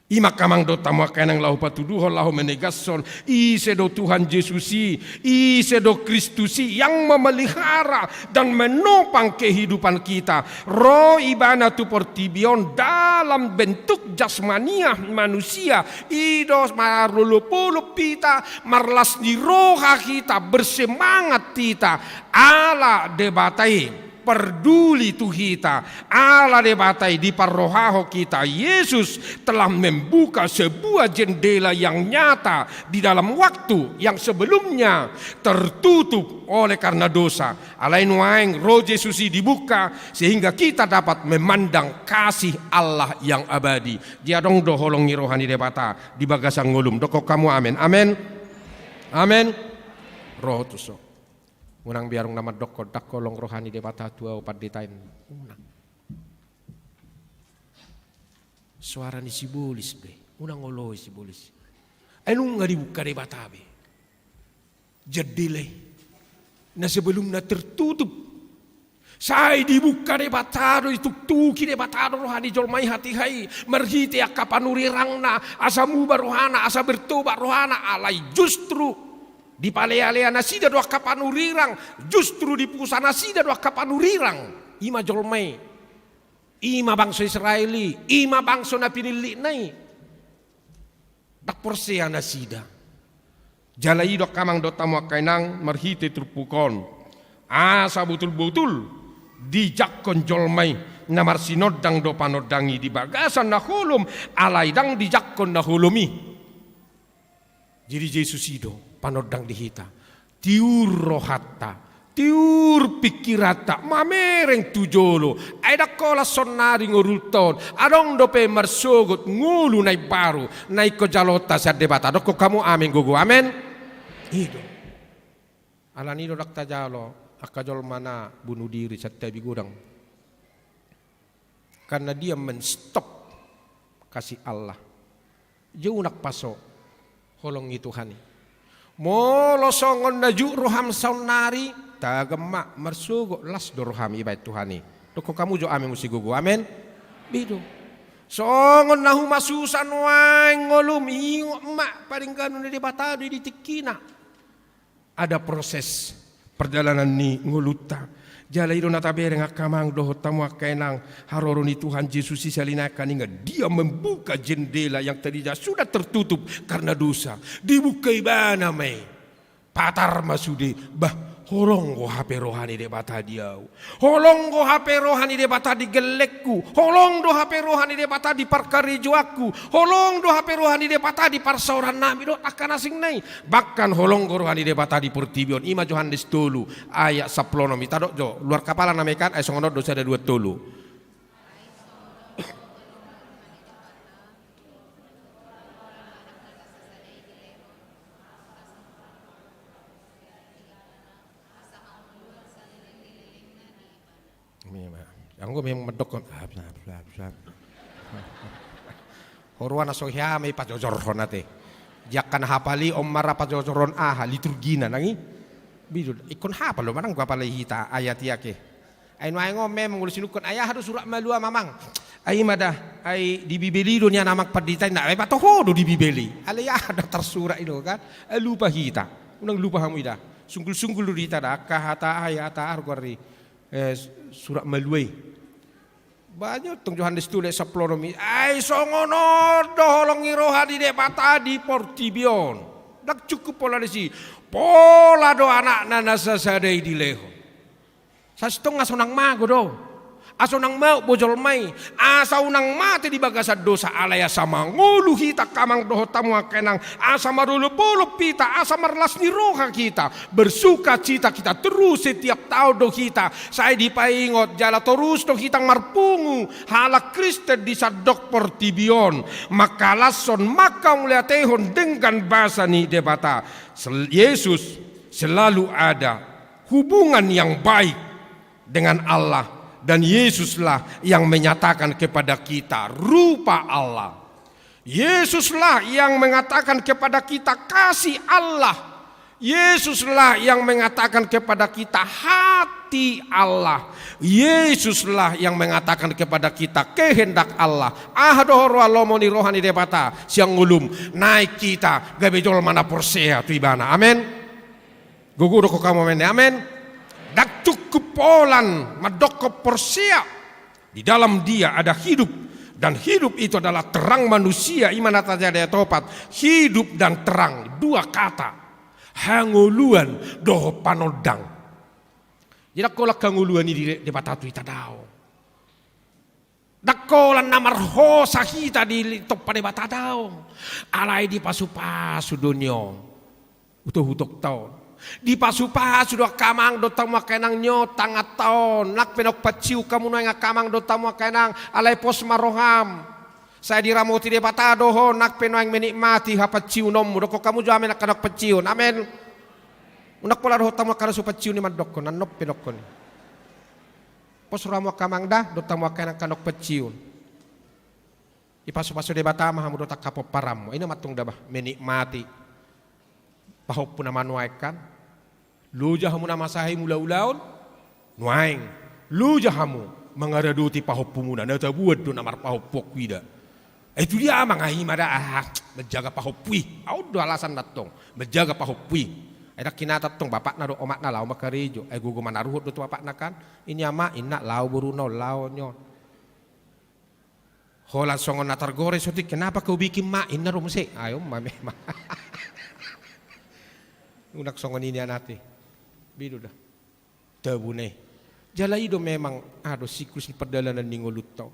Ima kamang do tamu kenang lahu patuduho lahu menegasson ise do Tuhan Yesusi, ise do Kristusi yang memelihara dan menopang kehidupan kita. Roh ibana tu portibion dalam bentuk jasmaniah manusia, idos marulupulup kita, marlas di roha kita, bersemangat kita, ala debatai. Peduli tu kita, Allah debatai di parrohaho kita. Yesus telah membuka sebuah jendela yang nyata di dalam waktu yang sebelumnya tertutup oleh karena dosa. Alain waeng roh Yesus dibuka sehingga kita dapat memandang kasih Allah yang abadi. Dia dong do holongi rohani debata di bagasan ngulum. Doko kamu amin. Amin. Amin. Roh tusok. Unang biarong nama doko dakolong rohani debata tua opat ditain. Unang. Suara ni sibulis be. Unang oloi sibulis. Enung nga dibuka debata be. Jadile. Na sebelum na tertutup. Saya dibuka debatado ituk-tuki debatado rohani jolmai hati hai. Merhiti akapanurirang na. Asa muba rohana. Asa bertobat rohana. Alai justru. Di palea-lea nasida doa kapanurirang, justru di pusat nasida doa kapanurirang. Ima jolmai, ima bangsa Israeli, ima bangsa na pinili nai. Dak porsea nasida. Jalai doa kamang doa tamu kainang marhite terpukon. Asa betul-betul dijakon jolmai namar sinodang do panodangi di bagasan na hulum alaidang dijakon na hulumi. Jadi Yesus itu panodang dihita, tiur rohata, tiur pikirata, mamereng tujolo, ada kola sonari ngurulton, adong dope marsogot ngulu nai baru, nai kojalota sa debata, doko kamu amin gugu amin. Itu, alanido dakta jalo, akajol mana bunuh diri sa tebi gudang, karena dia menstop kasih Allah, jauh nak pasok, holong itu hani. Molo songon naju roham saunari tagemak mersugo las do roham ibait Tuhani. Doko kamu jo amin musi gugu amin. Bidu. Songon nahu masusan wae ngolum ingo emak paling kanu di batado di tikina. Ada proses perjalanan ni nguluta. Jalai do natabere ngakamang doho tamu kainang haroroni Tuhan Yesus salinakan ingat dia membuka jendela yang tadinya sudah tertutup karena dosa. Dibuka ibana mai. Patar masudi bah holong go HP rohani de bata diau. Holong go HP rohani de bata di gelekku. Holong do HP rohani de bata di parkarejo aku. Holong do HP rohani de bata di parsauran nami do akan asing nai. Bahkan holong go rohani de bata di Portibion. Ima Johannes tolu ayat 10 mitadok jo luar kapala namekan ay songonod dosa ada 2 tolu. Yang gue memang medok kan, Horwana sohya may pajojorhon nate, jakan hapali omara pajojorhon liturgina nangi, bidu ikon hapalo manang gua palai hita ayat yake, ay nuaingo memang ngulus sinukon ayah harus surat malua mamang, ay mada ay di bibeli dunia namak paditai na ay patohodo di bibeli, alaya ada tersurat itu kan, ay lupa hita, unang lupa hamu ida, sungkul du hita dah kahata ayat argori surat maluai. Banyak tung Johannes tulis 10 mi. Ai songono doholongi rohani de bata di Portibion. Dak cukup pola desi. Pola do anak nana sasadai di leho. Sastong asonang mago do. Asonang mau bojol mai. Asa unang mati di bagasan dosa alaya sama ngulu hita kamang doho tamu kenang. Asa marulu pita. Asa marlas ni roha kita. Bersuka cita kita terus setiap tahun do kita. Saya dipaingot jala terus do hitang marpungu. Hala Kristen di sadok Portibion. Maka lason maka muliatehon dengan bahasa ni debata. Yesus selalu ada hubungan yang baik dengan Allah. Dan Yesuslah yang menyatakan kepada kita rupa Allah. Yesuslah yang mengatakan kepada kita kasih Allah Yesuslah yang mengatakan kepada kita hati Allah. Yesuslah yang mengatakan kepada kita kehendak Allah. Ahdohoro alomoni rohani debata siang ngulum naik kita gabejol mana porsea tu ibana. Amin. Guguro ko kamu men. Amin. Dak cukup polan madoko porsea. Di dalam dia ada hidup, dan hidup itu adalah terang manusia. Imana tajada topat hidup dan terang, dua kata. Hanguluan doho panodang. Jadi kolak hanguluan ini di batatu ita dao. Dakolan namar ho sahita di topa de batadao. Alai di pasu-pasu dunyo. Utuh-utuh tau. Di pasu-pasu do kamang do tamu kenang nyotang atau nak penok paciu kamu no nga kamang do tamu kenang alai pos maroham. Saya diramoti de batado ho nak penoang menikmati hapat ciu nomu doko kamu jo amen akanak peciun. Amen. Unak pola do tamu kana su peciu ni madokko nanop penokko ni. Pos ramo kamang dah do tamu kenang kanok peciun. Ipasu-pasu de batama hamu do tak kapo param. Ina matung dabah menikmati. Pahop puna manuaikan. Luja hamu nama sahi mula-ulaun. Nuaing. Luja hamu mangaraduti pahop pumuna. Nata buat do namar pahop pokwida. Itu dia mangahi mada menjaga pahopui. Audo alasan datong menjaga pahopui. Ada kinata tong bapak na do omak na lau makarejo. Gugu manaruhut do bapak na kan. Ini ama ina lau buruno lau nyon. Holan songon natar gore sotik kenapa kau bikin ma ina rumse. Ayo mame ma. Unak songon ini anate. Bidu dah. Tabune. Jalai do memang ado siklus perjalanan ningolut tau.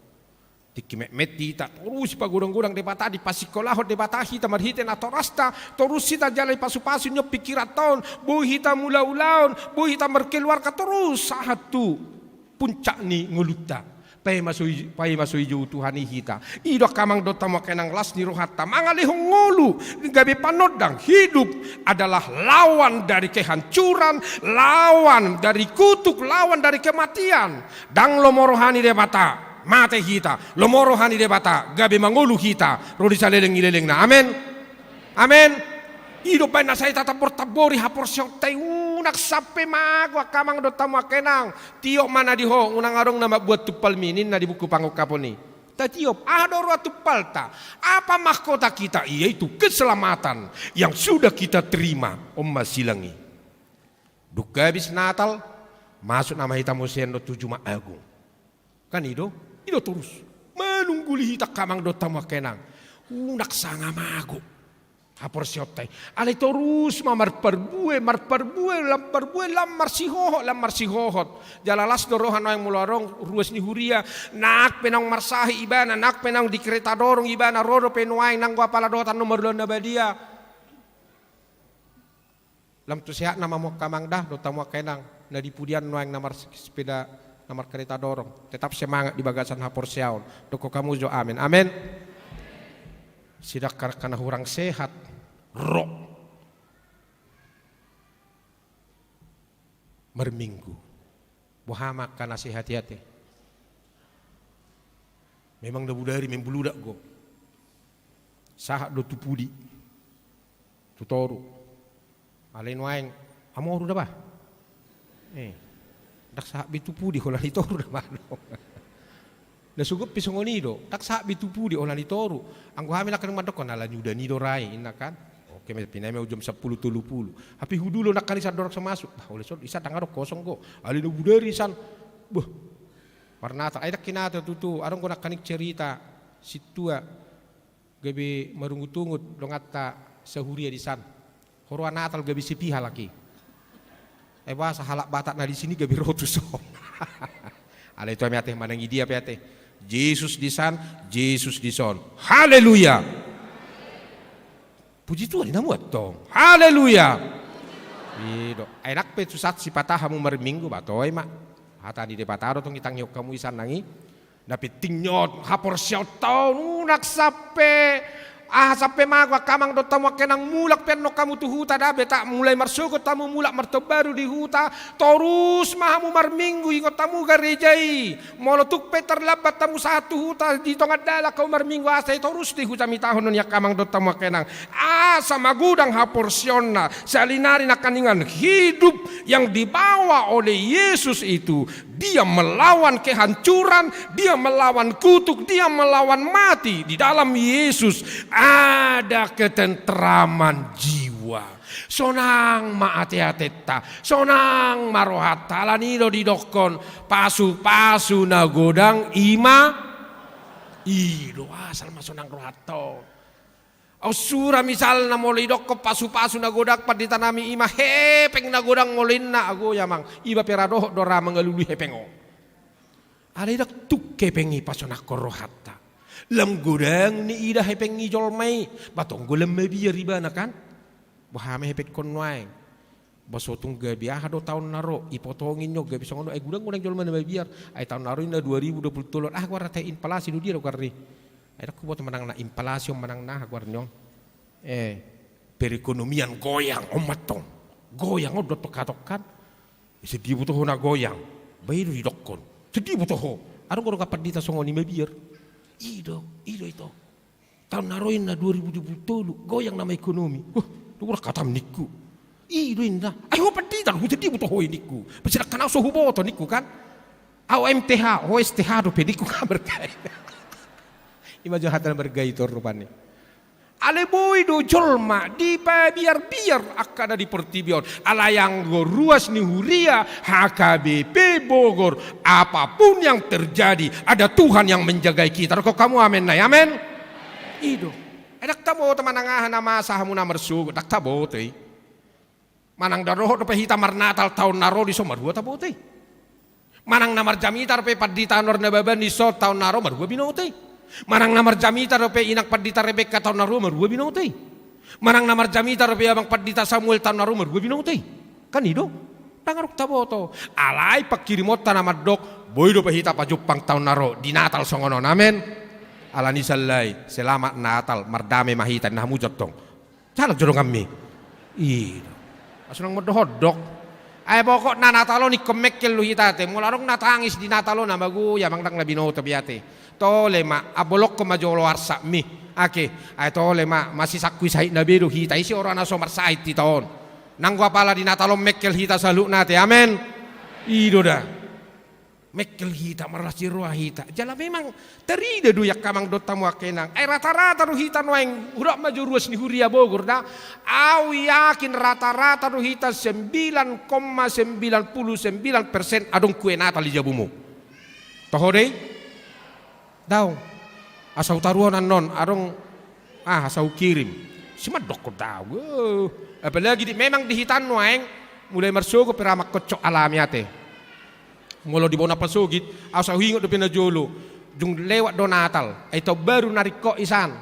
Dikimek meti tak terus pagurang-gurang debata di pasikolahot debata hita marhiten atau rasta terus hita jalai pasu-pasu nyop pikiran tahun bu hita mula-ulaun bu hita merkeluar ka terus saat tu puncak ni nguluta pai masui ju Tuhan hita ido kamang dota mo kenang las ni rohata mangalihong ngulu gabe panodang hidup adalah lawan dari kehancuran, lawan dari kutuk, lawan dari kematian. Dang lomorohani debata mate hita, lomorohani debata, gabe mangulu hita, rodi saleleng-ileleng na. Amen. Amen. Hidup baik na saya tatap bertabori hapor siok tay unak sampai magwa kamang do tamu kenang. Tiok mana diho unang arong nama buat tupal minin na di buku pangukapon ni. Tatiop adoro tupal ta. Apa mahkota kita? Yaitu keselamatan yang sudah kita terima. Masilangi. Duka habis Natal masuk nama hitam musen do 7 Agung. Kan itu terus menungguli hita kamang do tamu kenang unak sanga mago hapor siotay alay terus mamar perbue lamar sihohot jalalas do rohan yang mularong ruas ni huria nak penang marsahi ibana nak penang di kereta dorong ibana rodo penuai nang gua pala dotan nomor 2 badia lam tu sehat nama mo kamang dah do tamu kenang na dipudian noang namar sepeda nomor kereta dorong, tetap semangat di bagasan hapor siaon. Doko kamu jo amin. Amin. Sidak karena hurang sehat, roh merminggu. Bohamak karena sehat-hati. Memang dah budari membuludak go. Sahat do tupudi. Tutoru. Alain waeng amoru dah bah. Tak sahab bitupu di holan itoru na mano. Na sugup pisongonido, tak sahab bitupu di holan itoru. Ang kuhamin akan madokon ala nyuda nido rai ina kan. Oke pinai me jam 10.30. Hapi hudulo nak kanisa dorok semasuk. Bah oleh sod isa tangarok kosong go. Ali no budari san. Buh. Parnata ay kinata tutu arong ko nakanik cerita situa gabi marungut-ungut dongata sahuria di san. Horo Natal gabi sipiha laki. Bahasa halak batak na di sini gabi rotus. Ada itu ame ateh manangi dia pe Yesus di san, Yesus di son. Haleluya. Puji Tuhan namuat tong. Haleluya. Ido, enak pe susat si patah hamu merminggu batoy mak. Hata di depataro tong itang yok kamu isan nangi. Dapat tingnyot hapor siaw taun unak sape sampai magwa kamang do tamu kenang mulak penno kamu tu huta dabe tak mulai marsuko tamu mulak martobaru di huta terus mahamu marminggu ingot tamu garejai molo tuk peter labat tamu satu huta di tongat dala kau marminggu asai terus di huta mitahon ya kamang do tamu kenang sama gudang haporsiona salinari nakaningan hidup yang dibawa oleh Yesus itu. Dia melawan kehancuran, dia melawan kutuk, dia melawan mati. Di dalam Yesus ada ketentraman jiwa. Sonang maate-ateta, sonang marohata, lanido didokon, pasu-pasu nagodang ido asal masonang rohato. Ausura misal na molay dok pasu-pasu na godak pad ditanami ima hepeng na godang ngolin na ago yamang iba perado dora mangalulu hepengo. Alay dak tukke pengi pasonak korohatta. Lam godang ni ida hepengi jolmai batong golem mebiar iba na kan. Bahame hepek konwai. Basotung gabi do tahun naro ipotongin nyo gabi songono gudang jolmai na mebiar ay tahun naro ina 2023 warata inflasi do dia do karri. Ay aku buat menang na inflasi menang na agwarnyo. Perekonomian goyang omatong. Goyang odot tokat-tokat. Sedih butuh na goyang. Bayi didokon. Sedih butuh ho. Arong goro kapat dita songoni mebir. Ido itu. Tahun naroin na 2020 goyang nama ekonomi. Dukura katam niku. Ido inda. Ayo padita hu sedih butuh ho niku. Besidak kanau so huboto niku kan. Au MTH, OSTH do pediku kabar kai. Imaju hatan bergaya itu rupanya. Ale boy do jolma di biar akada di pertibion. Ala yang ruas ni huria HKBP Bogor. Apapun yang terjadi ada Tuhan yang menjaga kita. Kok kamu amin na amin? Ido. Edak tabo temanangahan nama sahamu na mersugo. Dak tabo teh. Manang daroh do pehita marnatal tahun naro di somar dua tabo teh. Manang namar jamitar pe padita nor na baban di so tahun naro mar dua binote. Marang namar jamita rope inak padita Rebeka tahun naru marua binotei. Marang namar jamita rope abang padita Samuel tahun naru marua binotei. Kan ido. Tangaruk taboto. Alai pakirimot tanamad dok. Boy do pahita pajupang tahun naru di Natal songono namen. Alani salai selamat Natal mardame mahita nah mujot tong. Calak jodoh kami. Ido. Asunang modohodok. Ay pokok na Natalo ni komekkel lu hitate. Mularong natangis di Natalo na bagu yamang dang labinoto biate. Tole ma abolok ko majolo arsa mi ake ay tole ma masih sakui sahit na bedo hita isi orang na somar sahit ti taon nangwa pala di natalom mekkel hita saluk nate amen ido da mekkel hita marlas jiroa hita jala memang terida duyak kamang dotamu akenang ay rata-rata do hita noeng urak maju ruas ni huria Bogor da au yakin rata-rata do hita 9,99% adong kue natal di jabumu tohodei daw asau taruhan non arong asau kirim simadok ko daw apalagi memang dihitan noeng mulai marsugo peramak kocok alami ate mulo di bona pasugit asau hingot do pinajolo jung lewat do Natal ito baru nariko isan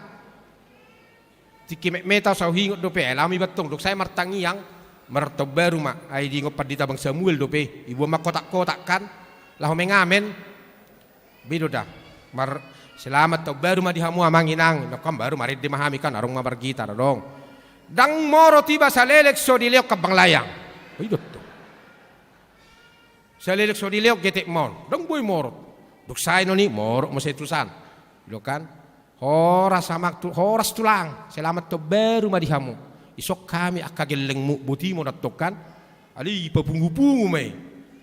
tiki meta asau hingot do pe alami batong dok saya martangiang marto baru ma ay di ngopad dita bang Samuel do pe ibu mak kotak-kotak kan lahu mengamen bido dah mar selamat to baru mah dihamu amanginang nakam baru marid dimahami kan arong mabar gitar dong dang moro tiba sa lelek so dileok kabang layang idot to sa lelek so dileok getek mon dong boy moro duk say no ni moro mo setusan lo kan horas tulang selamat to baru mah dihamu isok kami akagelengmu buti mo natokkan ali papunggu-punggu may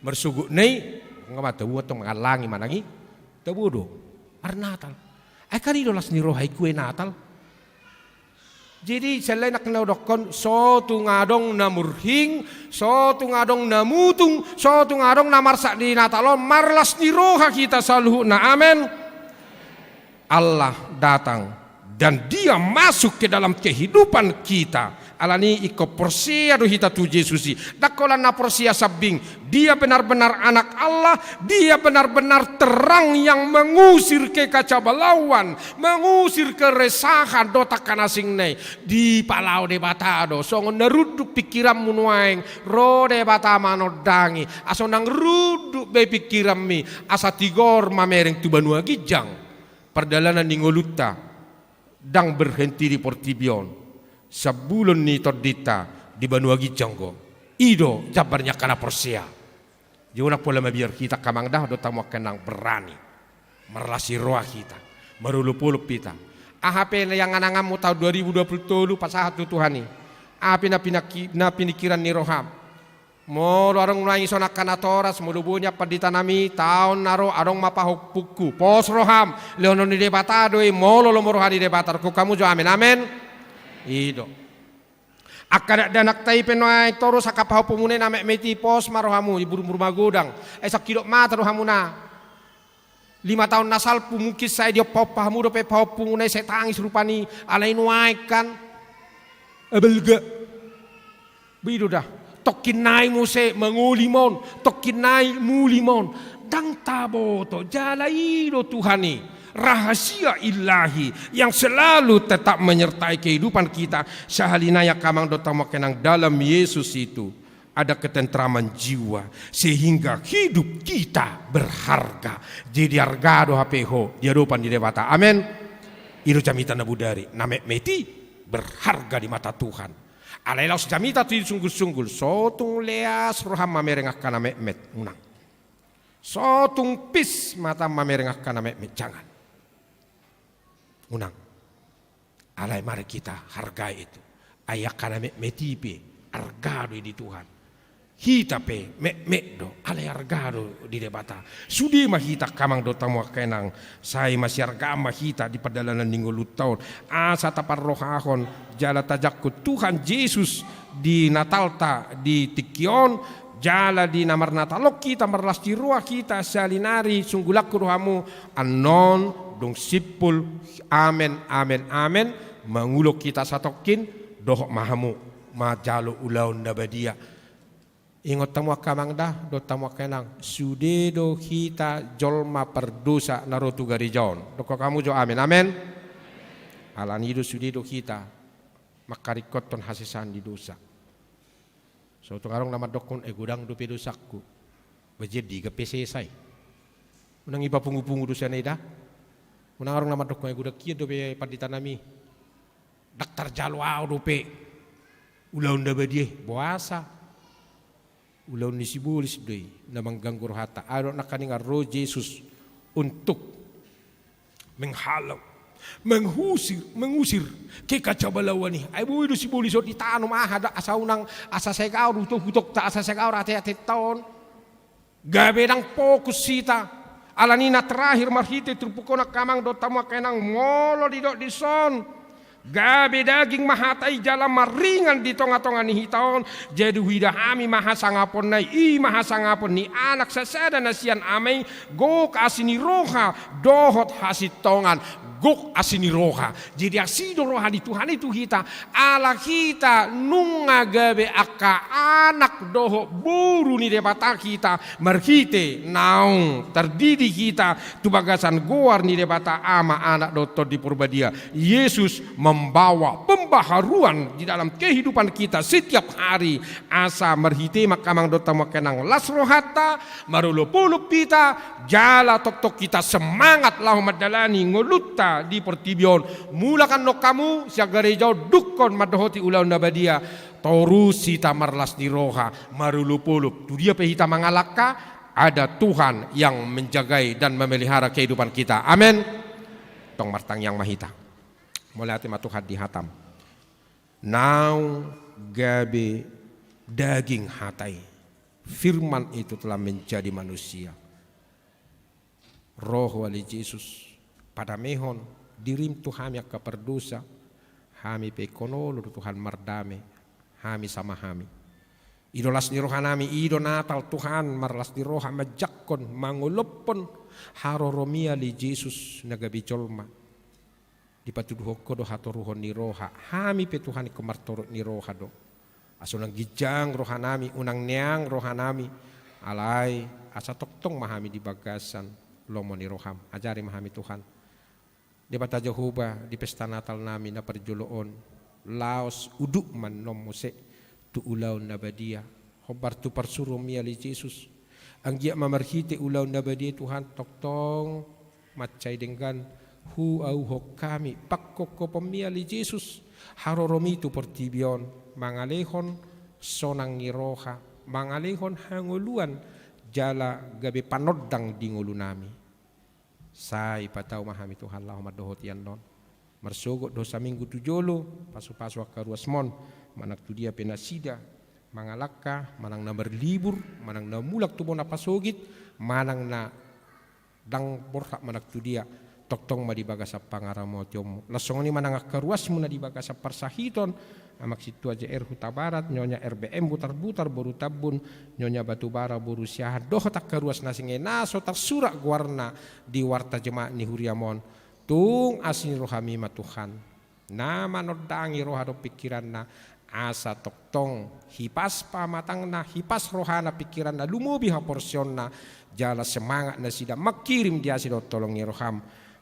marsugo nei ngamata buat tong ngalangi manangi tabudo Natal. Ay kanino las ni rohay kue Natal. Jadi selain nak naudokon so tungadong namurhing, so tungadong namutung, so tungadong namarsak di Natalon marlas ni roha kita saluh na amen. Allah datang dan dia masuk ke dalam kehidupan kita. Alani iko porsia do hita tu Yesusi. Dakolan na porsia sabing. Dia benar-benar anak Allah. Dia benar-benar terang yang mengusir kekacauan, mengusir keresahan dotak kanasing nei. Di palau de batado. Songon neruduk pikiran munuaeng. Ro de bata manodangi. Aso nang ruduk be pikiran mi. Asa tigor mamereng tu banua gijang. Perdalanan ningoluta. dang berhenti di Portibion. Sebulan ni tordita di Banua Gijonggo. Ido jabarnya kana Porsia. Jona pola mabiar kita kamang dah do tamu kenang berani. Merlasi roa kita. Marulup-ulup kita. Ahape yang anangamu tahun 2020 pasahat Tuhan ni. Api na pinikiran ni roham. Mo arong nai sonak kanatoras mo lubunya paditanami taon naro arong mapahok puku pos roham leono ni debatado mo lolo mo rohani debatar ku kamu jo amen amen ido akada danak tai penoai toro sakapahok pumune name meti pos marohamu iburu magodang sakidok mata rohamuna 5 tahun nasal pumukis saya dia papahamu do pe pahok pumune saya tangis rupani alai nuai kan abelga bido dah tokinai muse mengulimon tokinai mulimon dang tabo to jalaido Tuhani rahasia ilahi yang selalu tetap menyertai kehidupan kita sahalinaya kamang dotamo kenang dalam Yesus itu ada ketentraman jiwa sehingga hidup kita berharga jadi argado hapeho di hadapan di debata amen iru camita nabudari name meti berharga di mata Tuhan. Alailaus jamita tu sungguh-sungguh sotung leas roham mamerengah kana met unang. Sotung pis mata mamerengah kana met jangan. Unang. Alai mari kita hargai itu. Ayak kana metipe argado di Tuhan. Hita pe do alai argado di debata. Sudi mahita kamang do tamu kenang sai masih argama hita di perjalanan minggu tahun. Asa tapar rohahon jala tajakku Tuhan Yesus di Natalta di Tikion jala di namar Natalok kita merlas di ruah kita salinari sunggulak rohamu anon dong sipul amen amen amen menguluk kita satokin dohok mahamu majalo ulaun dabadia ingot tamu kamang dah do tamu kenang sude do kita jolma perdosa narotu garijon doko kamu jo amen amen alani do sude do kita makarikot ton hasisan di dosa so to karong nama dokon gudang do pedosakku bejedi ke pesesai unang iba pungu-pungu dosa neda unang arong nama dokon gudak kia do be paditanami daktar jalwao do pe ulaun da badie boasa ulaun ni sibulis doi na mengganggu hata aro nakaninga roh Yesus untuk menghalau mengusir ke kacabalawan ni ay buido sibulis di tanum ahada asaunang asa segau hutok ta asa segau ate taon gabe nang fokus sita alanina terakhir marhite trupukona kamang do tamu kenang molo di dok di son gabe daging mahatai jalan maringan di tonga-tonga ni hitaon jadi wida hami mahasangapon nai mahasangapon ni anak sasada nasian amai gok asini roha dohot hasitongan gok asini roha jadi asido roha di Tuhan itu kita ala kita nunga gabe aka anak doho buru ni debata kita marhite naung terdidi kita tu bagasan goar ni debata ama anak doktor di Purbadia Yesus membawa pembaharuan di dalam kehidupan kita setiap hari asa merhite makamang dota makenang las rohata marulupulup kita jala tok-tok kita semangat lahu madalani ngoluta di Portibion mulakan no kamu siaga rejau dukon madohoti ulaun nabadia torus sita marlas di roha marulupulup tu dia pehita mangalaka ada Tuhan yang menjagai dan memelihara kehidupan kita amin tong martang yang mahita mulai hati Tuhan dihatam nau gabe daging hatai firman itu telah menjadi manusia roh wali Yesus pada mehon dirim Tuhan yang keperdosa hami pekonolo Tuhan mardame hami sama hami idolas ni rohanami ido Natal Tuhan marlas di roha majakon mangulopon haroromia li Yesus nagabi colma di patuduhoko do hatoruhon ni roha hami pe Tuhan kemartorot ni roha do asunang gijang rohanami unang neang rohanami alai asa toktong mahami di bagasan lomo ni roham ajari mahami Tuhan di bata Jehovah di pesta Natal nami na perjoloon laos uduk man nomose tu ulaun nabadia hobar tu parsurum ya li Yesus anggia mamarhite ulaun nabadia Tuhan toktong macai dengan hu au hok kami pakkoko pemiali Jesus haroromi tu pertibion mangalehon sonang ngiroha mangalehon hanguluan jala gabe panodang di ngulu nami sai patau mahami Tuhan Allahumma dohotian non marsogo dosa minggu tujolo pasu-pasu akaruas mon manak tu dia penasida mangalaka manang na berlibur manang na mulak tu bona pasogit manang na dang borha manak tu dia toktong ma di bagasa pangaramo tiomo lasongoni manang akaruas muna di bagasa parsahiton amak situ aja huta barat nyonya RBM butar-butar boru tabun nyonya batubara boru siahat doh tak karuas nasinge naso tersurak guarna di warta jemaat ni huriamon tung asin rohami ma Tuhan nama nodangi rohado pikiranna asa toktong hipas pamatangna hipas rohana pikiranna lumubi ha porsionna jala semangat na sida makirim dia sido tolongi roham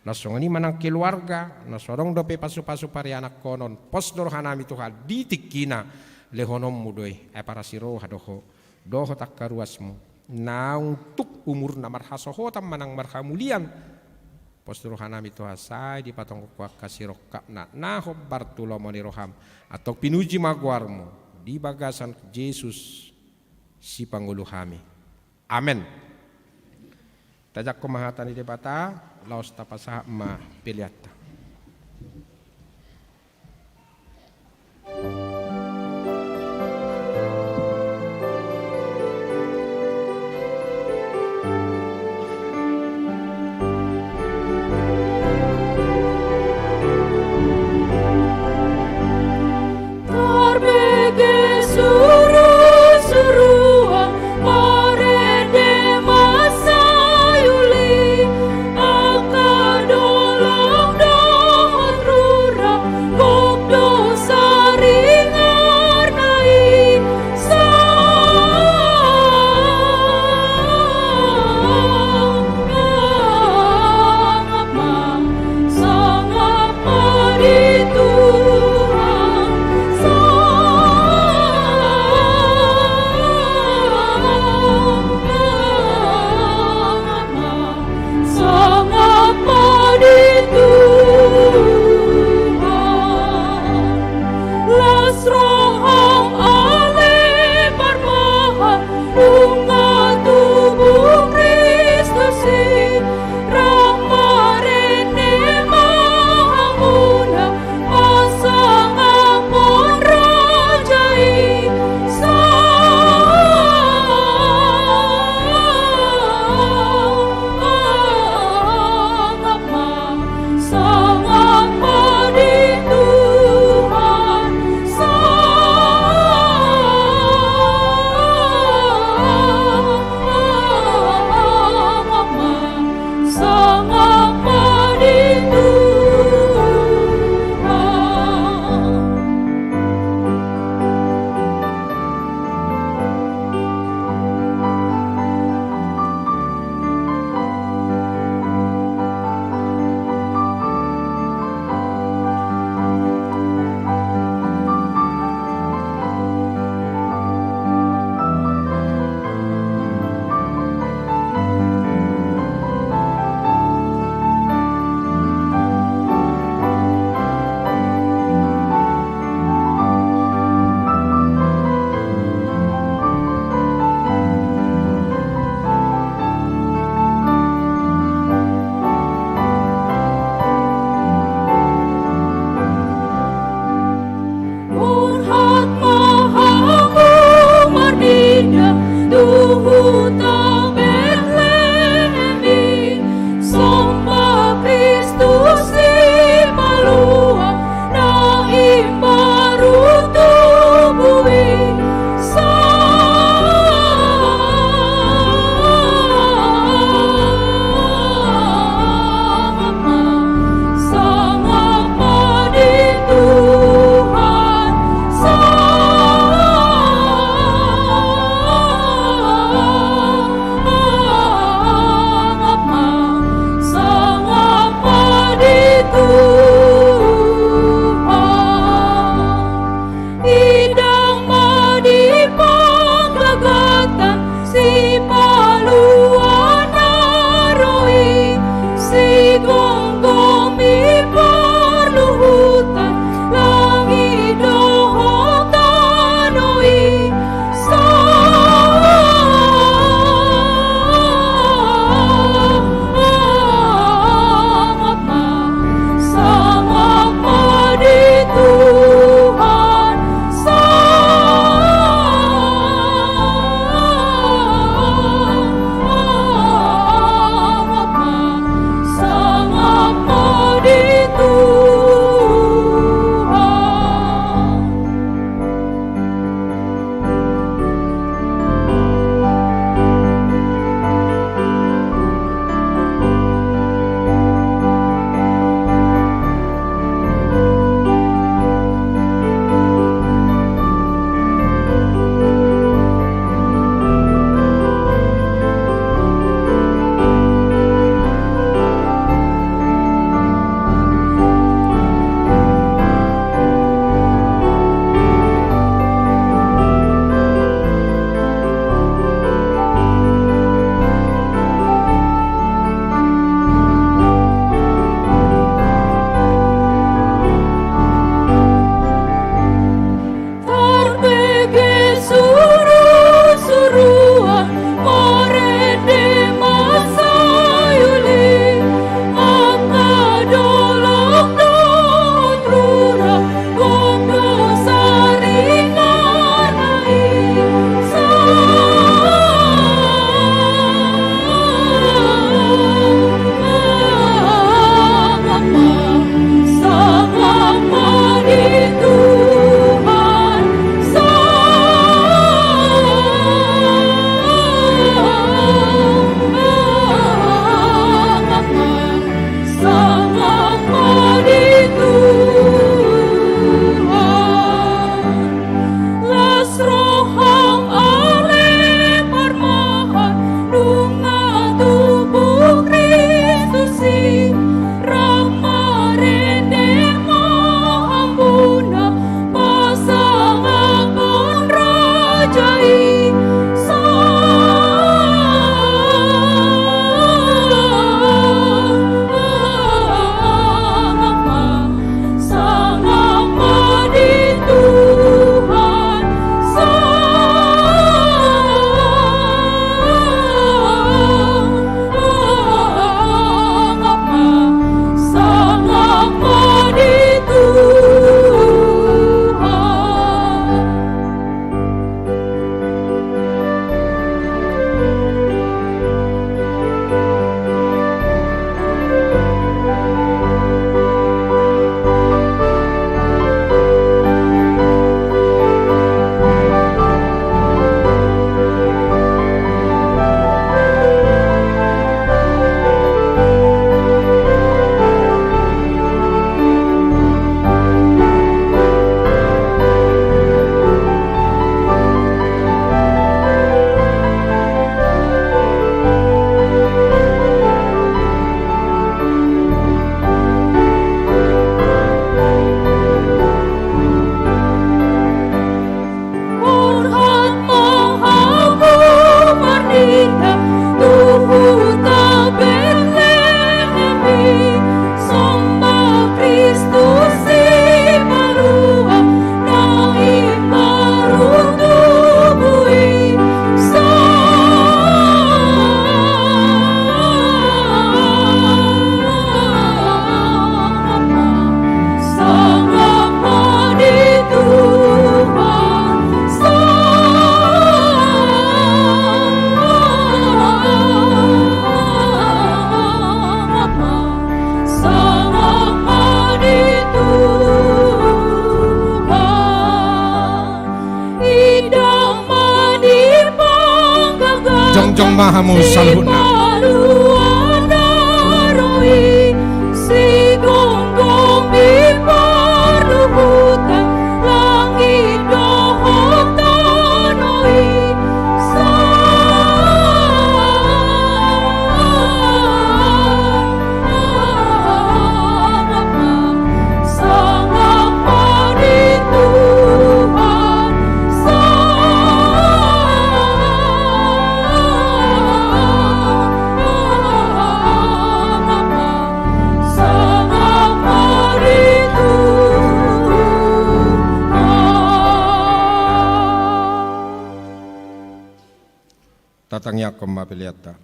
nasongani manang keluarga nasorong dope pasu-pasu pari anak konon pos rohanami Tuhan ditikina lehonom mudoi para siro hadoho doho tak karuasmu naung tuk umur na marhasohotam manang marhamulian pos rohanami Tuhan sai di patong kuak kasiro kapna naho bartulomoni roham atau pinuji maguarmu di bagasan Yesus si pangguluhami amen tajak kumahatan di debata laos tapasa ma piliata Akadolong jongjong mahamu salhutna. Si gonggong bipar luhutan langit dohok tanoi sangat padi Tuhan sangat padi Tatangnya kemma peliata.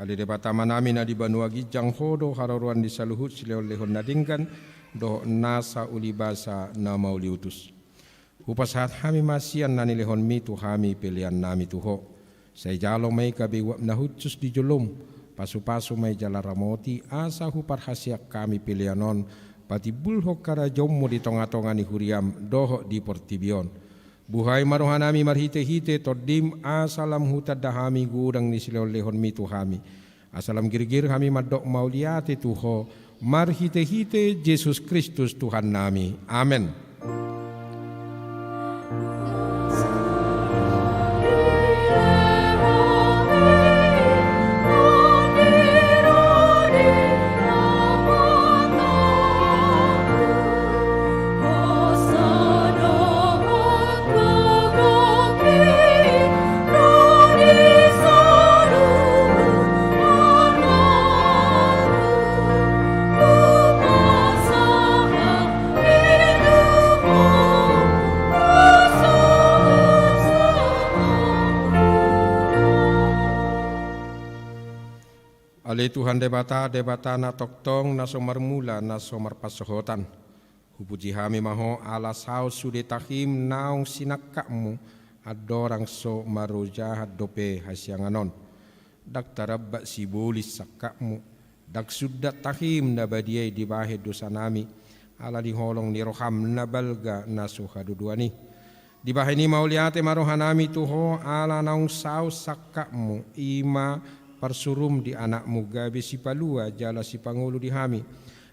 Ali debata manami na di banua gijang hodo hararuan di saluhut silehon lehon nadingkan do nasa uli basa na mauli utus. Upasahat hami masian nani lehon mitu hami pilihan nami tuho. Saya jalo may kabi wap na hutsus di jolom. Pasu-pasu may jala ramoti asa hupar hasiak kami pilihanon. Pati bulhok kara jommo di tonga-tonga ni huriam doho di portibion. Buhay marohanami marhite-hite todim asalam hutad dahami gudang ni silehon mitu hami. Asalam girgir hami madok mauliate tuho marhite-hite Yesus Kristus Tuhan nami. Amin. Ale Tuhan debata na toktong na somar mula na somar pasohotan. Hupuji hami maho ala sao sude tahim naong sinakakmu adorang so maroja hadope hasyanganon. Dak tarabba sibulis sakakmu. Dak sudda tahim na badiyay di bahid dosa nami. Ala di holong ni roham na balga na suhaduduani. Di bahay ni mauliate marohanami tuho ala naong sao sakakmu ima parsurum di anakmu gabi si palua jala si pangulo di hami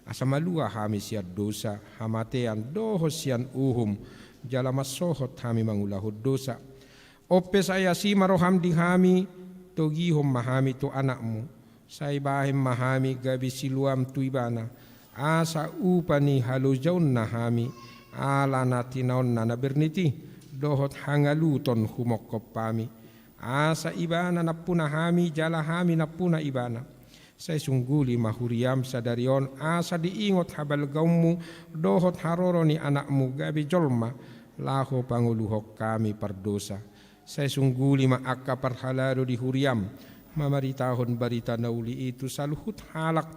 asa malua hami siat dosa hamatean doho sian uhum jala masohot hami mangulahud dosa ope saya si maroham di hami togihom mahami to anakmu say bahim mahami gabi si luam tuibana asa upani halujaun na hami ala natinaon na berniti dohot hangaluton humokop pami asa ibana na puna hami jala hami na puna ibana. Say sungguli mahuriam sa darion asa diingot habal gaummu dohot haroro ni anakmu gabi jolma laho panguluhok kami pardosa. Say sungguli maaka parhalado di huriam mamaritahon barita na uli itu saluhut halak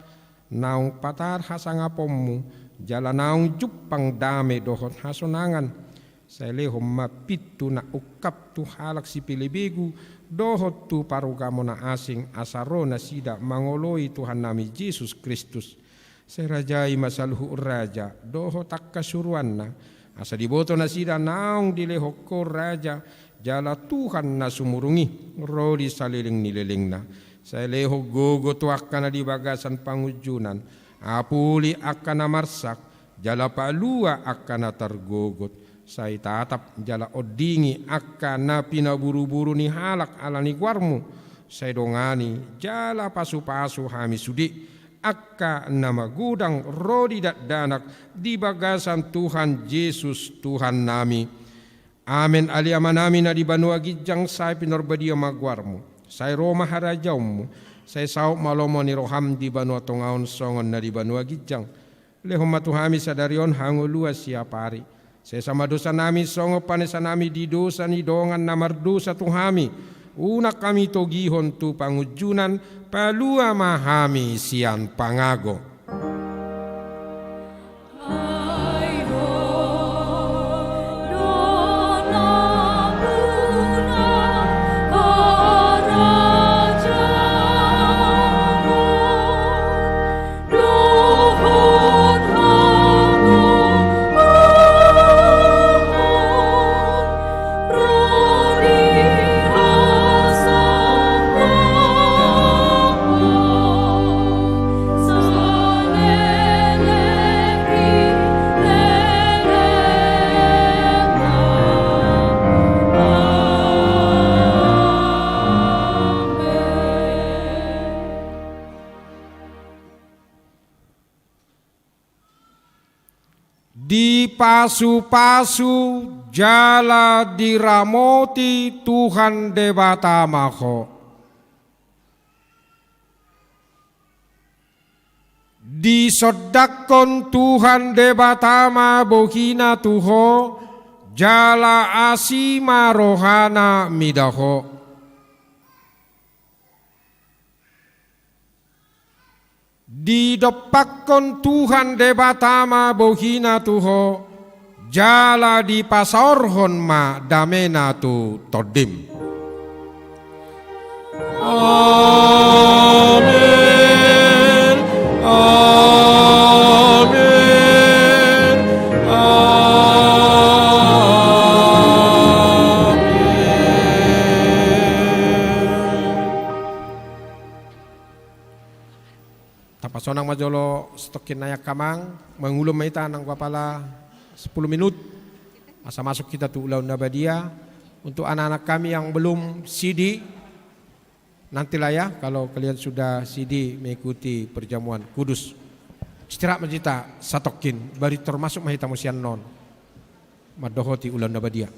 naong patar hasangapommu jala naong jupang dame dohot hasonangan. Sa lehom mapitu na ukap tu halak si pilibegu dohot tu parugamo na asing asaro na sida mangoloi Tuhan nami Yesus Kristus. Sa rajai masalhu raja dohot akkasuruan na asa diboto na sida naong dilehok ko raja jala Tuhan na sumurungi rodi saliling nililing na. Sa leho gogo tuak ka na di bagasan pangujunan apuli akka na marsak jala palua akka na targogot. Say tatap jala odingi akka na pinaburu-buru ni halak ala ni guarmu. Say dongani jala pasu-pasu hami sudi akka na magudang rodi danak di bagasan Tuhan Yesus Tuhan nami. Amen aliama nami na di banua gijang say pinorbadia magwarmu. Say Roma harajawmu. Say sauk malomo ni roham di banua tongaon songon na di banua gijang. Lehom matuhami sadarion hangulua siapari. Saya sama dosa nami songo panesa nami di dosa ni dongan namar dosa tuhami. Unak kami togihon tu pangujunan palua mahami sian pangago. pasu-pasu jala diramoti Tuhan debata maho. Disodakon Tuhan debatama bohina tuho jala asima rohana midaho. Didopakon Tuhan debatama bohina tuho jala di pasorhon ma damena tu todim. Amin. Amin. Tapasonang majolo stokin nayak kamang mengulum maita nang kapala 10 menit. Masa masuk kita tuh Ulaun Nabadia. Untuk anak-anak kami yang belum CD, nantilah ya kalau kalian sudah CD mengikuti perjamuan kudus. Istirahat majita satokin bari termasuk mahita musian non. Madohoti Ulaun Nabadia.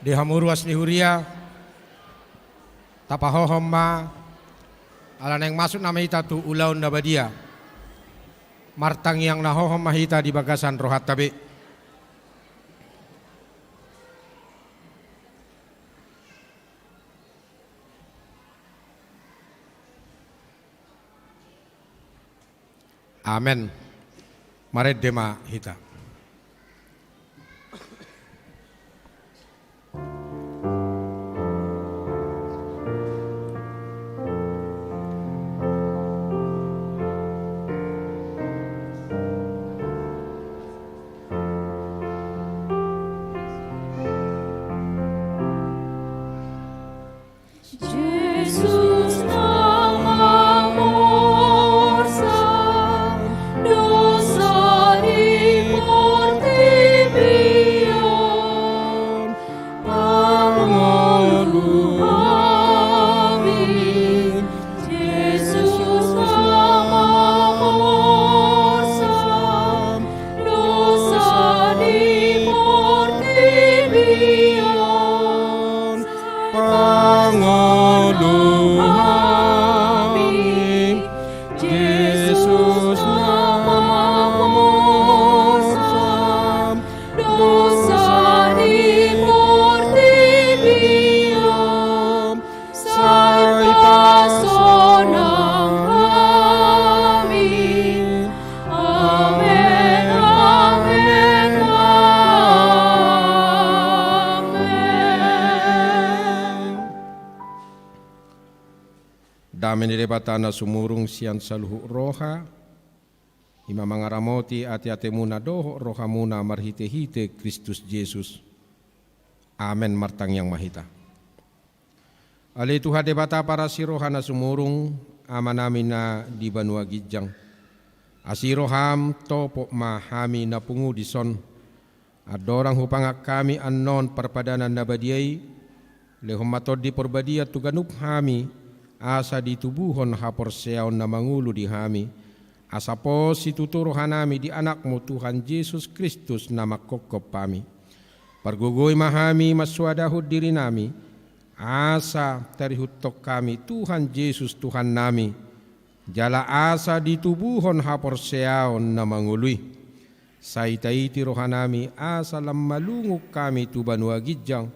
Dehamuruas ni Huria, tapahohom ma, ala neng masuk nama hita tu ulaun na badia. Martang yang nahohom mahita di bagasan rohat tabe. Amen. Maret dema hita. Yesus nama morsa, dosa dimortibion, pangolu amin. Yesus nama morsa, dosa dimortibion, Pangulu amin. Yesus nama morsa, dosa dimortibion, sai pasonang amin. Amen, amen, amen. Dami ni debatana sumurung sian saluhu roha. Ima mangaramoti ati-ati muna doho roha muna marhite-hite Kristus Yesus. Amen martang yang mahita. Ali Tuhan debata para sirohana sumurung amanamin na di Banua Gijang. Asiroham topo mahami na pungu dison. Adorang hupangak kami anon perpadanan nabadiay. Lehom matod di porbadia tuganup hami. Asa ditubuhon hapor seaon na mangulo di hami. Asa po situturo hanami di anakmu Tuhan Yesus Kristus na makokop kami. Pargugoy mahami maswadahud diri nami. Asa tarihutok kami Tuhan Yesus Tuhan nami. Jala asa ditubuhon hapor seaon na mangului. Saitaiti rohanami asa lammalunguk kami tu Banua Gijang.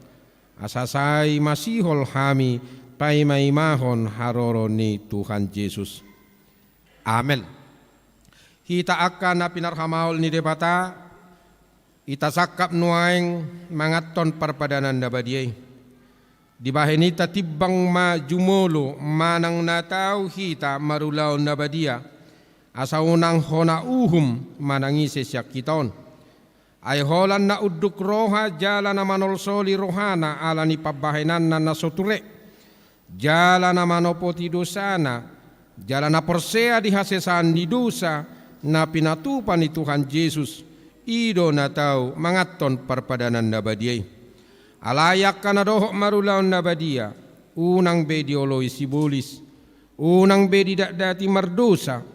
Asa say masihol hami paimaimahon haroro ni Tuhan Yesus. Amen. Hita akan na pinarhamaol ni debata, itasakap nuaing mangaton parpadanan na badiyay. Di bahenita tibang majumolo manang nataw hita marulaw na badiya, asa unang hona uhum manangise siya kiton. Ay holan na uduk roha jala na manolsoli rohana ala ni pabahenan na nasoture. Jala na manopoti dosana, jala na porsea di hasesan di dosa na pinatupan ni Tuhan Yesus. Ido na tau mangaton parpadanan na badiyay. Alayak ka na dohok marulaw na badiya, unang bedi oloy sibulis, unang bedi dati mardosa,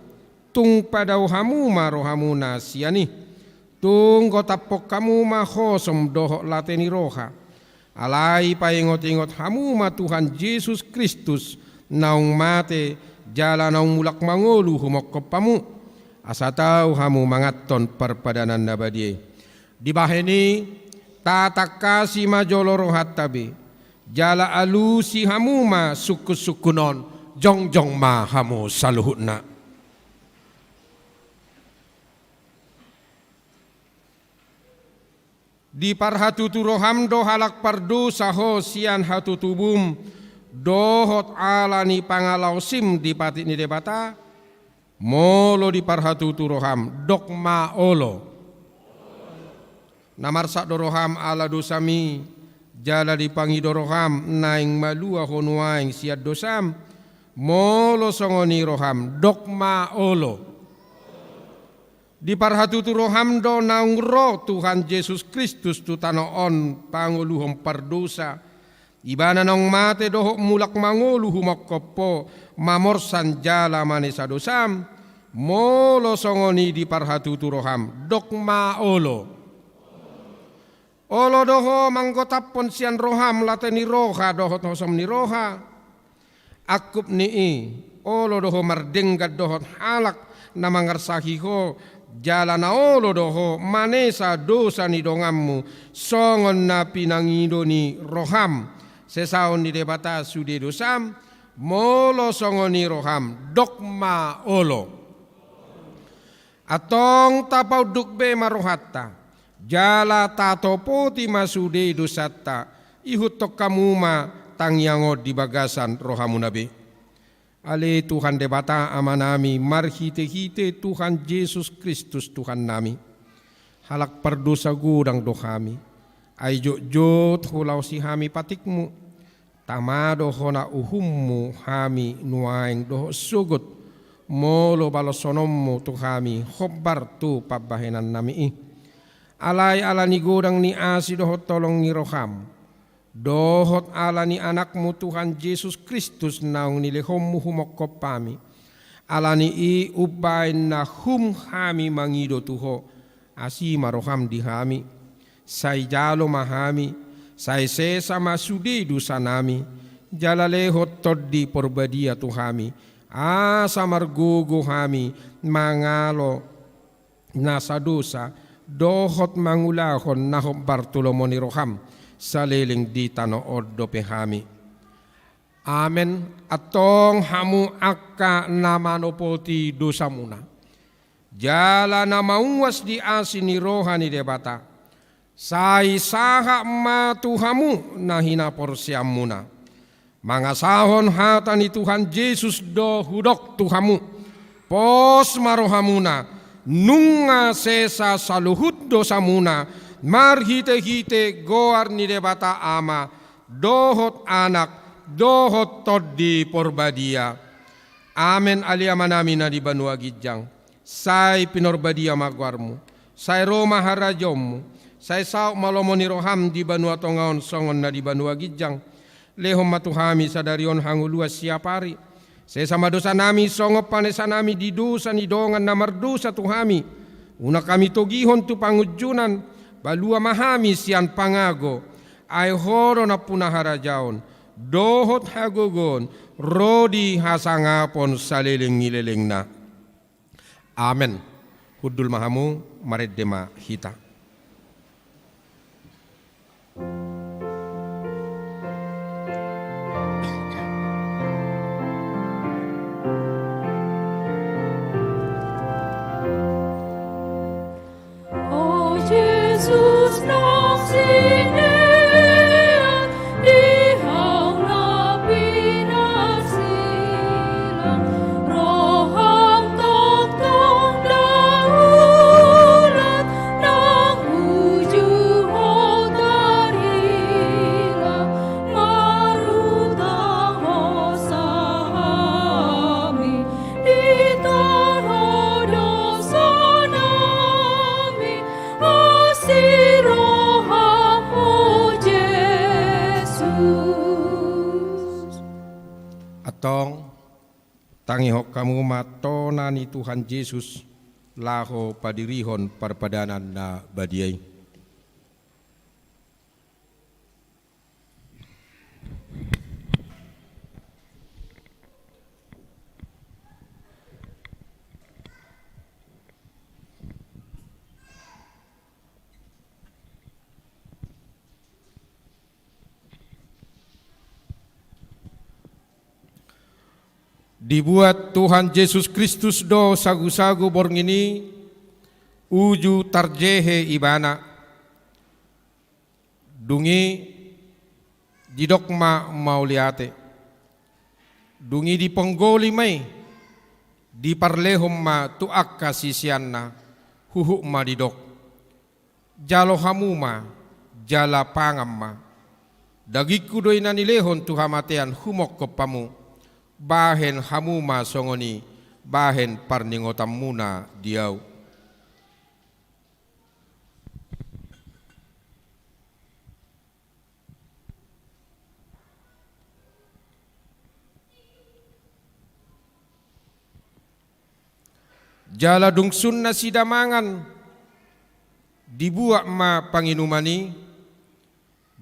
tung padaw hamuma rohamuna siyani, tung kotapok kamuma hosom dohok lateni roha, alay paingot-ingot hamuma Tuhan Yesus Kristus, naung mate jala naung mulak mangolu humokop pamu, asa tau hamu mangaton parpadanan na badiyay. Di baheni, tatak kasi majoloro hatabi, jala alusi hamuma sukus-sukunon, jong-jong ma hamu saluhut na. Di parhatuturo hamdo halak pardo saho sian hatutubum, dohot alani pangalaw sim di patik ni debata, molo di parhatuturo ham, dok ma olo. Namarsak doroham ala dosami, jala dipangi doroham naing malua honuaing siad dosam, molo songoni roham dokma olo. Di parhatutu roham do naung ro Tuhan Yesus Kristus tu tanoon panguluhom pardosa, ibana nong mate dohok mulak mangulu humakkopo mamorsan jala manesa dosam, molo songoni di parhatutu roham dokma olo. Olo doho manggotapon sian roham lateni roha dohot hosom ni roha. Akup nii olo doho mardenggat dohot halak na mangarsahiho jalan na olo doho manesa dosa ni dongammu songon na pinangido ni roham sesaon ni debata sude dosam molo songon ni roham dokma olo atong tapau dukbe marohatta jala tato poti masude dosatta ihutok kamuma tangyango di bagasan rohamu nabi. Ale Tuhan debata amanami marhite-hite Tuhan Yesus Kristus Tuhan nami. Halak perdosa gudang dohami. Ay jot hulau si hami patikmu. Tamado hona uhummu hami nuaing doho sugut. Molo balosonommu tuhami hobbar tu pabahenan nami. Alay ala ni gudang ni asi doho tolong ni roham. Dohot ala ni anakmu Tuhan Yesus Kristus naung nilehommu humokop pami. Ala ni i ubain na hum hami mangido tuho. Asi maroham di hami. Say jalo mahami. Say sesa masudi dusanami. Jalalehot toddi porbadia tuhami. Asa margugo hami. Mangalo nasa dosa. Dohot mangulahon nahop Bartolomoni roham. Saliling di tano ordo pehami. Amen. Atong hamu akka namanopoti dosa muna. Jala na mauwas di asini rohani debata. Sai saha matu hamu na hinapor siam muna. Mangasahon hata ni Tuhan Yesus do hudok tuhamu. Pos marohamuna. Nunga sesa saluhut dosa muna. Marhite-hite goar ni debata ama, dohot anak, dohot toddi porbadia. Amen aliamanami na di Banua Gijang. Say pinorbadia magwarmu, say Roma harajommu, say sauk malomoni roham di Banua Tongaon songon na di Banua Gijang. Lehom matuhami sadarion hanguluas siapari. Say sama dosa nami songop panesa nami di dosa ni dongan namardosa tuhami. Una kami togihon tu pangujunan. Balua mahami sian pangago, ay horo na punaharajaon, dohot hagogon, rodi hasangapon saliling ngileling na. Amen. Hudul mahamu mareddema hita. Jesus nog sinean di hauna pinasilang roham tong daulat nang uju hodarila marutang hosami di tanah dosa nami. Atong tangihok kamu matona ni Tuhan Yesus laho padirihon parpadanan na badiay. Dibuat Tuhan Yesus Kristus do sagu-sagu borngini uju tarjehe ibana dungi didokma mauliate dungi di ponggoli may di parlehom ma tuak kasisianna huhuk ma didok jalo hamuma jala pangamma dagiku doy na nilehon tuhamatean humok kopamu bahen hamuma songoni bahen parningotam muna diau. Jala dungsun na sidamangan dibuak ma panginumani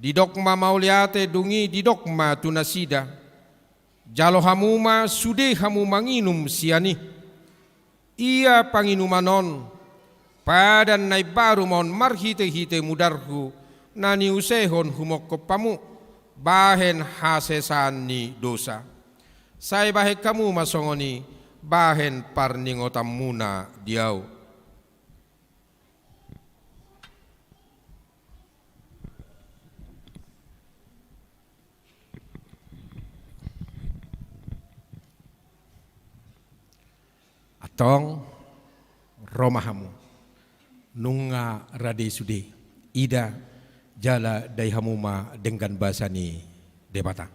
didokma mauliate dungi didokma tunasida, jalo hamuma sude hamuma nginum siani, ia panginumanon, padan nai baru mon marhite-hite mudarhu, nani usehon humokopamu, bahen hasesani dosa. Saya bahe kamu masongoni, bahen parningotamuna diau. Atong romahamu nunga rade sude ida jala dai hamuma dengan basani debata.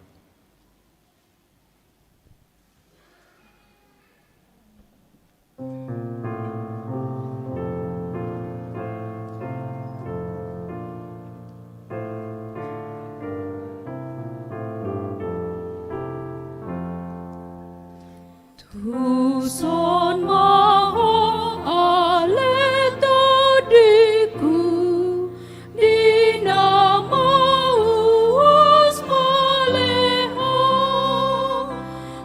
Tuson maho aleto diku dinamaus maleha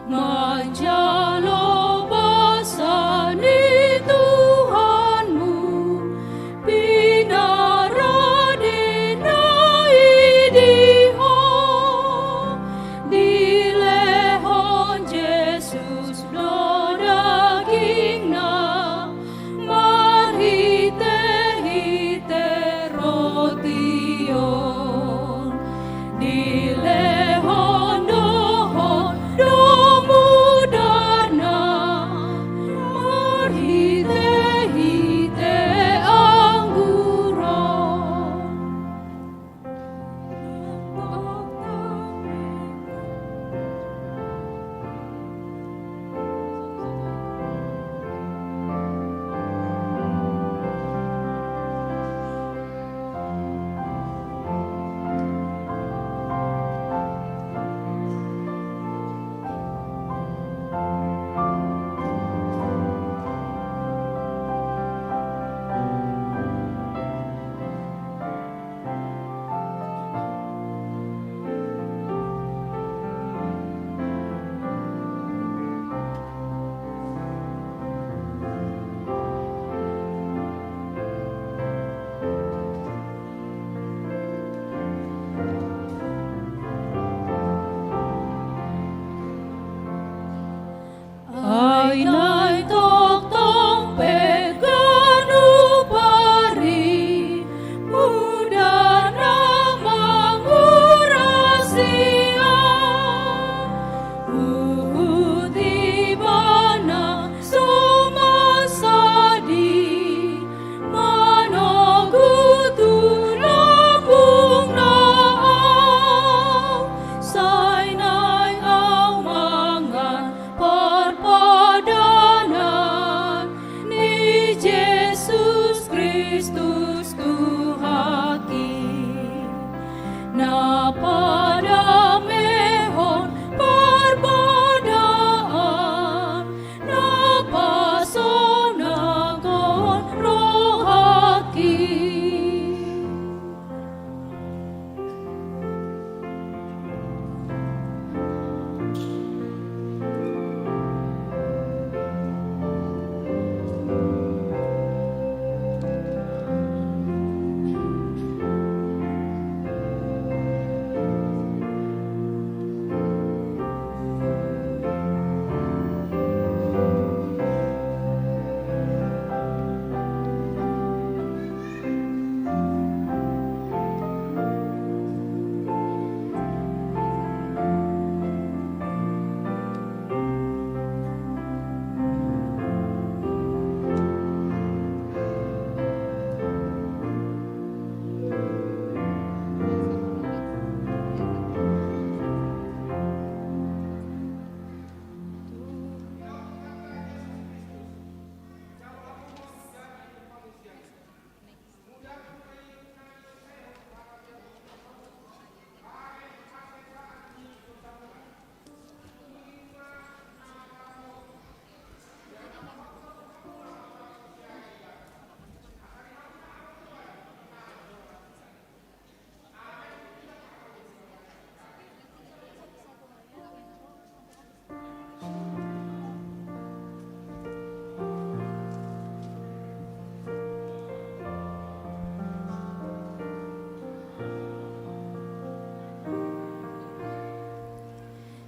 majalo basani Tuhanmu pinaradina idiho dilehon Jesus bloda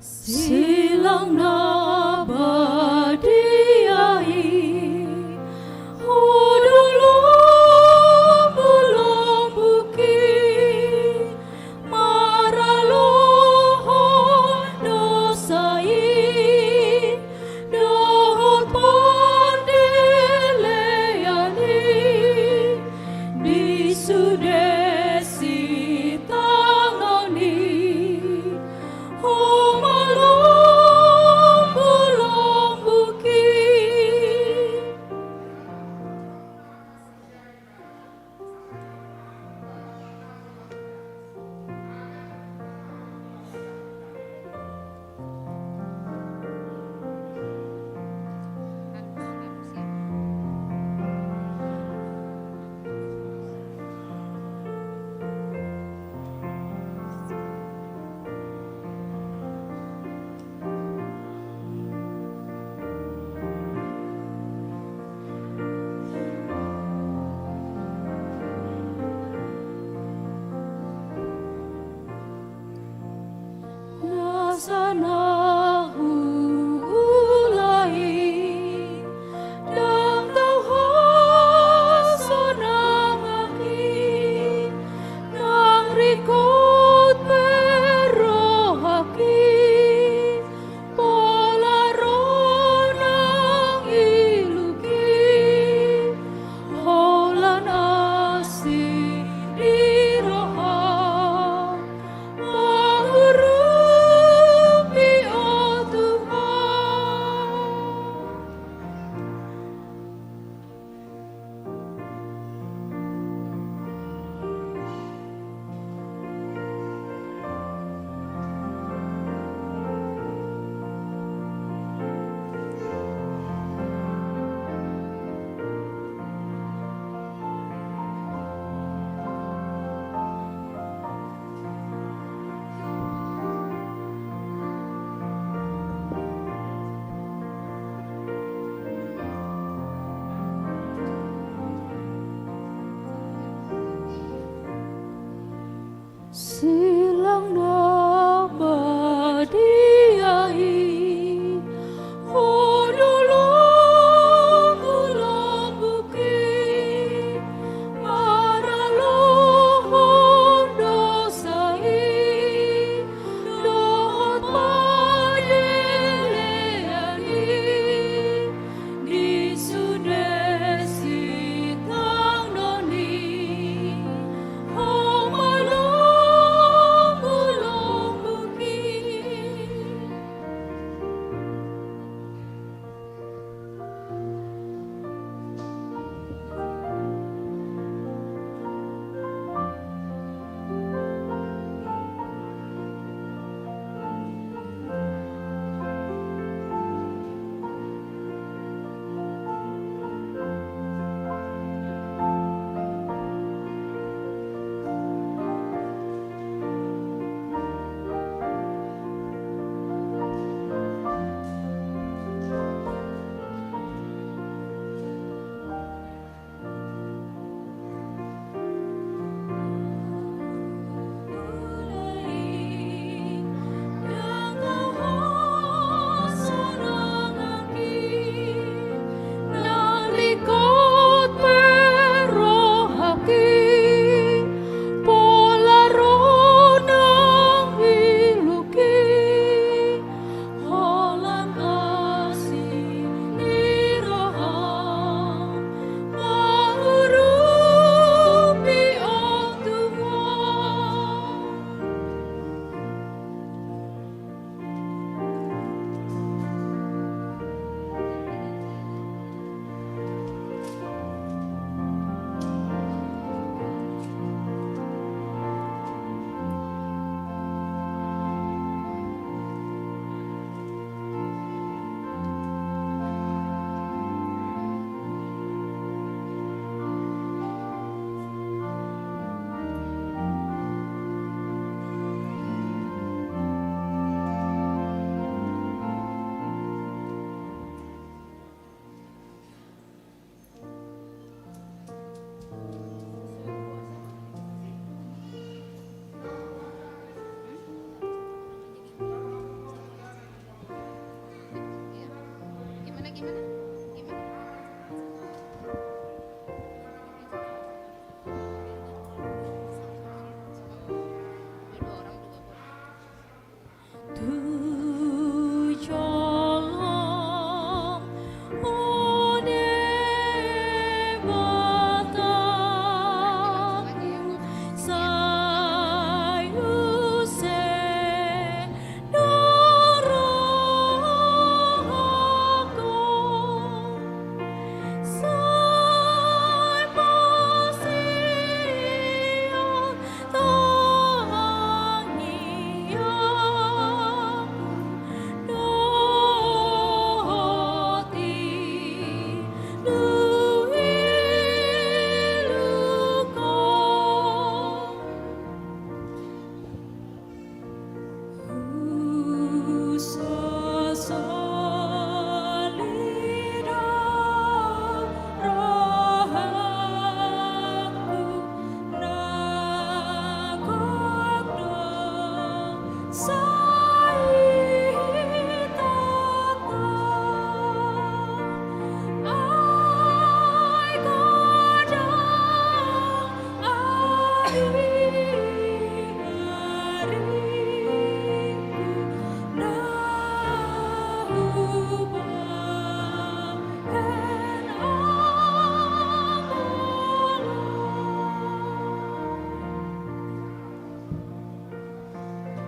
silang nabadiai hodulong bulong buki maralohon dosai dohot pandeleani di sudesi tangoni homalong bulong buki. Nasana hulai dang tau hasonangaki nang rikut merohaki polaronang iluki holan asi diroha Mahurupi oh Tuhan. Silang nabadiai hodulong bulong buki maralohon dosai dohot pandeleani di sudesi tangnoni homalong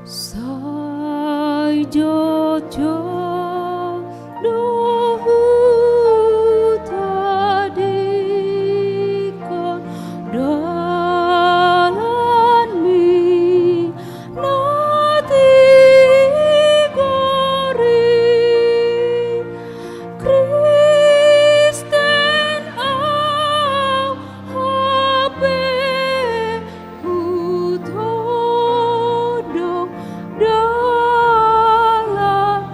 Sai jojo dohu tadikon dalan mi nati gori Kristen au habe hutodo dalam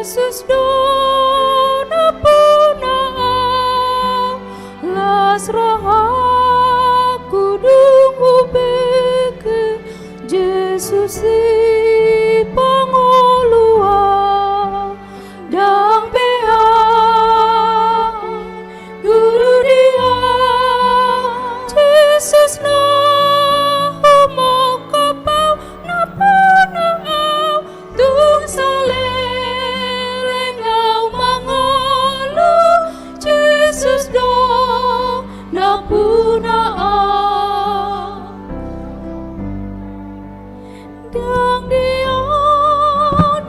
Jesus dona punao las roha kudung ubeke Jesus si pangolua dang pea guru dia Jesus na humokapau na punao tung salelengau mangolu Jesus do na punao dang dia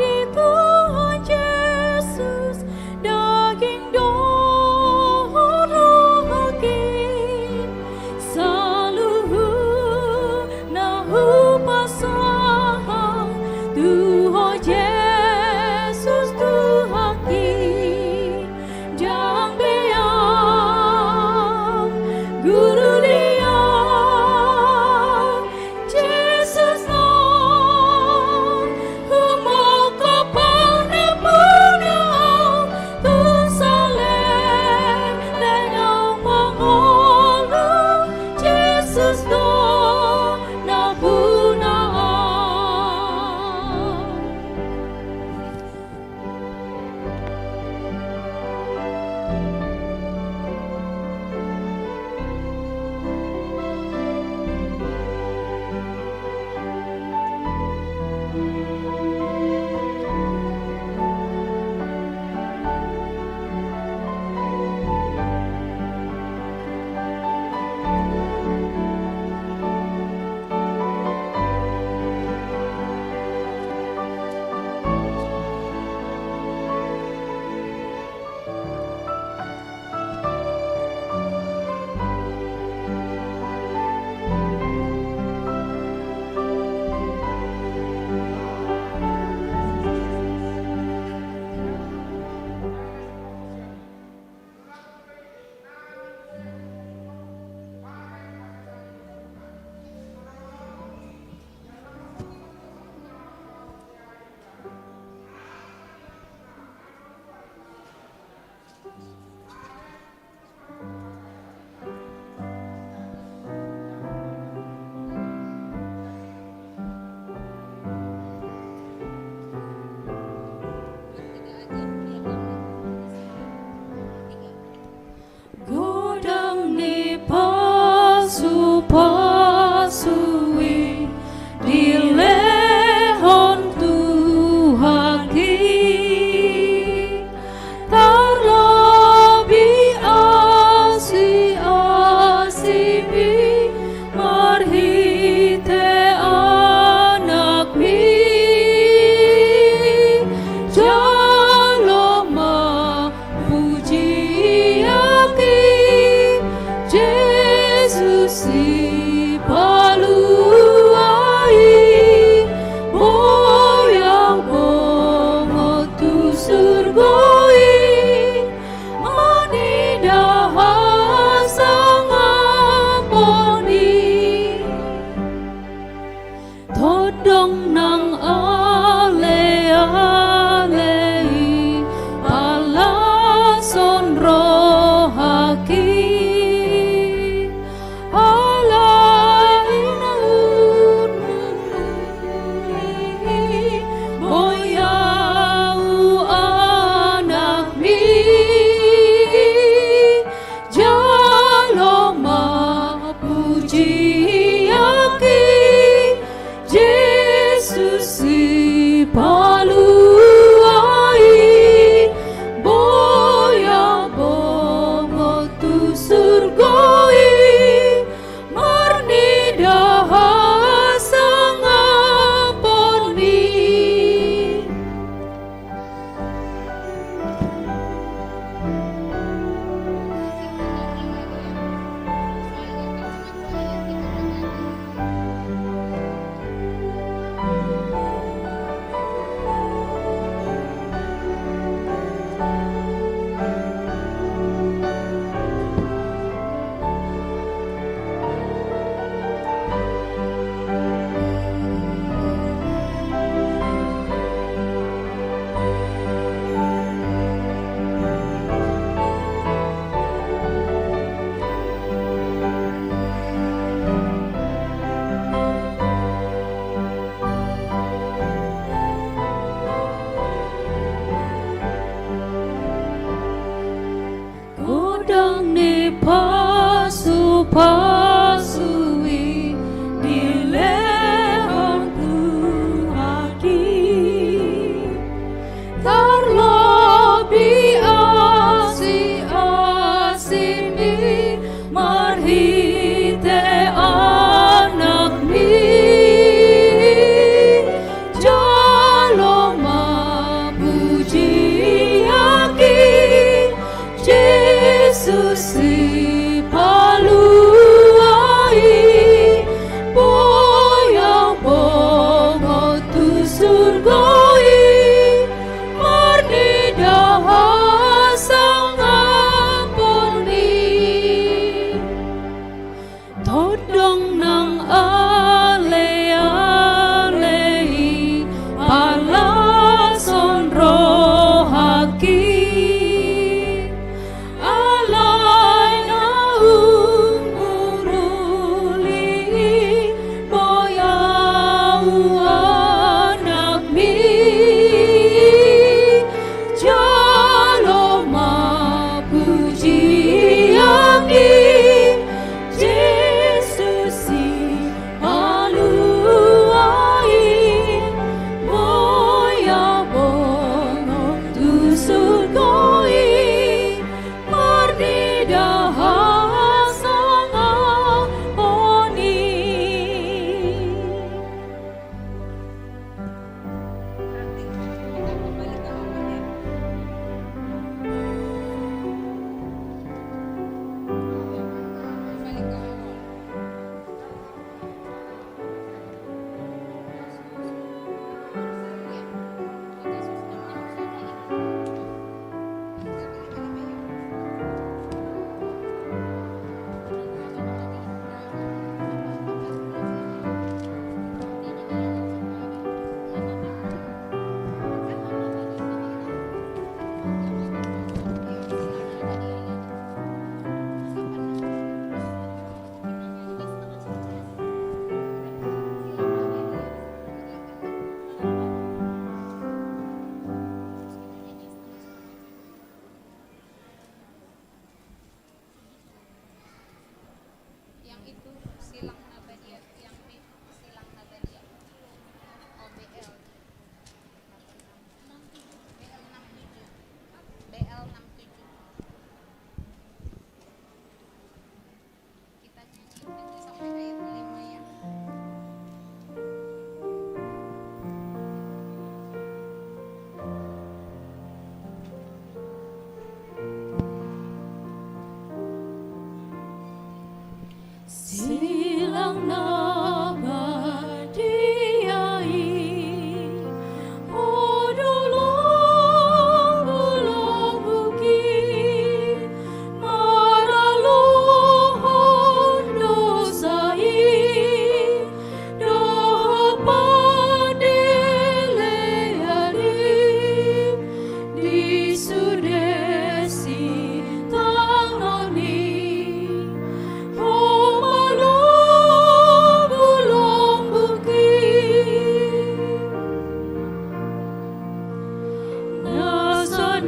di Tuhan Yesus daging dorohakin saluhu nahu pasang Tuhan Yesus Tuhakin jang beang guru dia Jesus na humokapau na punao tung salelengau mangolu Jesus do na punao Godang ni pasui di lehon Tuhaki terlebih asi marhite anak mi jaloma puji Jesus si paluai boya bongo tu surgoi manidah sangaponi todong nang ale alei alason rohaki paluai boya bongo tu surgoi marnidah sangaponi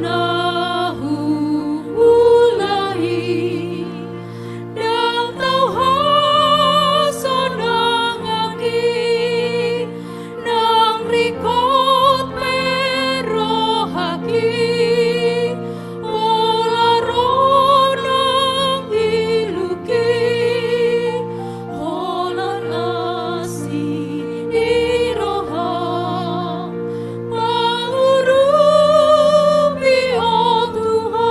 nahu ulahi dan tau hasonang aki nang rikot merohaki ola ronang iluki holan asi iroha Mahurupi oh Tuhan.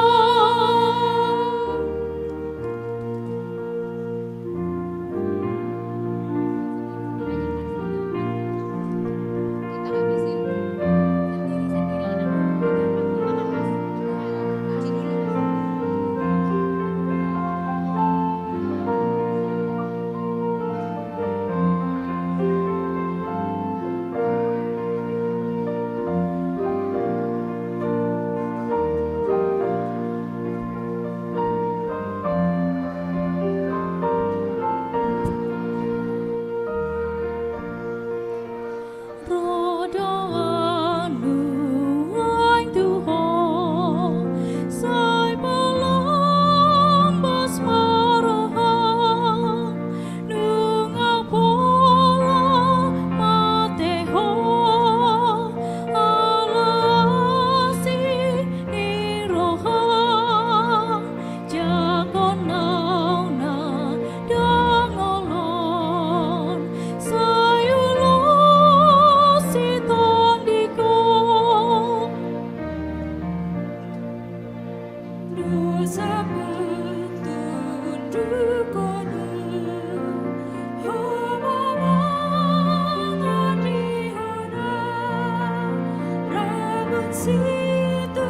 Roda anu anh Tuhan sai palambas marahan nunga pola mateho alasi iroha jakon nauna dangolon sayulo sitondiko dosa petundukonu hamamangan dihana rabun situ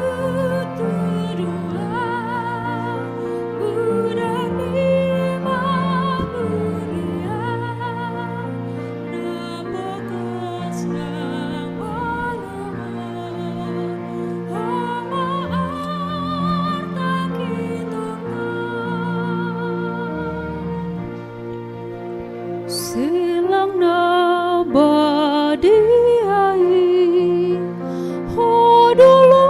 tudua budak bima mulia napakas nang malaman hama arta kita silang nabadiai hodolo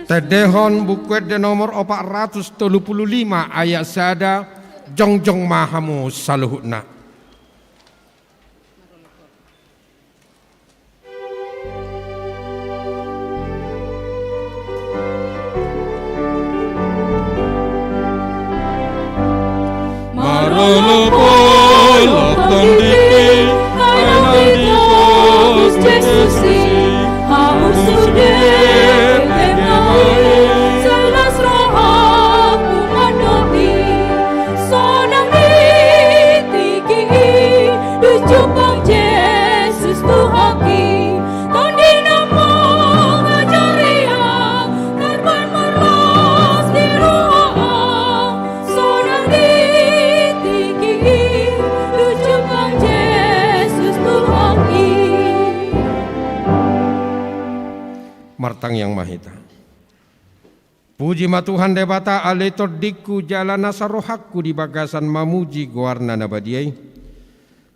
Tedehon buku de nomor 435 ayat sada jongjong mahamu saluhutna. Marolo polo konditi Anandikos Jesusi Haus sudah mengenai Selas rohaku mandohi Sonang ditiki Dujupang Yesus Tuhaki Kondinamo ngajaria Karban meras di roha Sonang ditiki Dujupang Yesus Tuhaki Martang yang mahita. Puji ma Tuhan debata aletor diku jalana sarohakku di bagasan mamuji goarna nabadiai.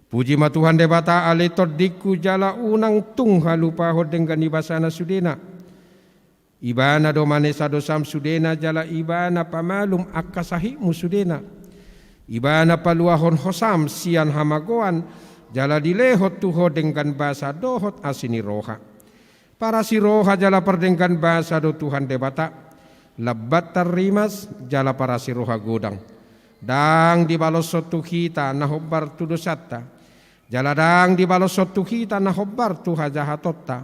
Puji ma Tuhan debata aletor diku jala unang tung halupa hodenggan ibasana sudena. Ibana domane sadosam sudena jala ibana pamalum akasahimu sudena. Ibana paluahon hosam sian hamagoan jala dilehot tuho dengan basa dohot asini roha. Para si roha jala perdengkan bahasa do Tuhan debata. Labat tarimas jala para si roha godang. Dang di balos sotu kita na hobbar tu dosata. Jaladang di balos sotu kita na hobbar tu hajahatotta.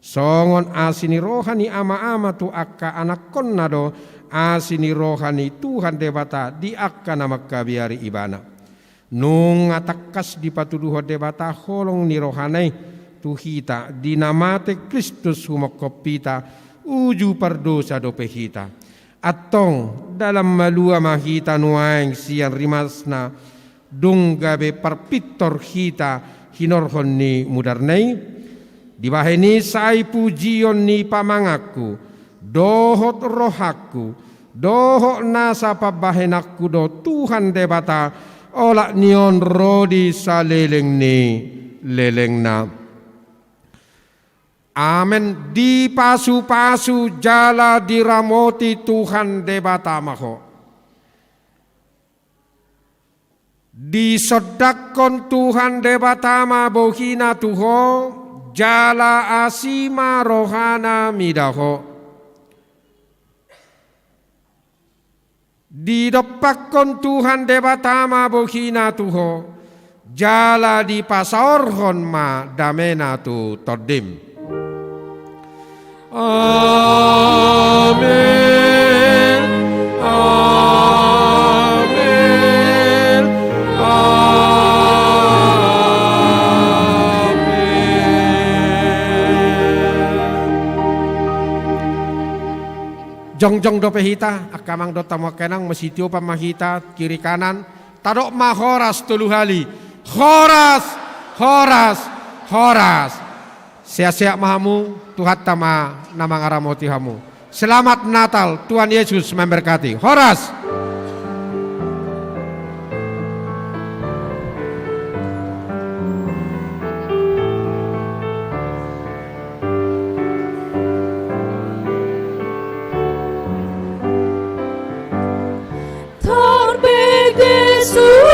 Songon asini rohani ama-ama tu akka anak konnado asini rohani Tuhan debata di akka nama kabiari ibana. Nung atakas di patuduho debata holong ni rohanai tuhita dinamate Kristus humokopita uju perdosa dopehita. Atong dalam malua mahita nuaeng sian rimasna dunggabe parpitor hita hinorhon ni mudarnei dibaheni sai pujion ni pamangaku dohot rohaku dohot nasa pabahenakku do Tuhan debata olak nion rodi saleleng ni lelengna. Amen. Di pasu-pasu jala diramoti Tuhan debata maho. Di sodakon Tuhan debata ma bohina tuho jala asima rohana midaho. Di dopakon Tuhan debata ma bohina tuho jala di pasaorhon ma damena tu todim. Amin, amin, amin. Jongjong dope hita, akamang do tamo kenang mesitio pamahita kiri kanan, tadok ma horas tulu hali, horas, horas, horas. Sia-sia mahamu, Tuhan tama nama ngaramoti hamu. Selamat Natal, Tuhan Yesus memberkati. Horas. Terbaik Yesus.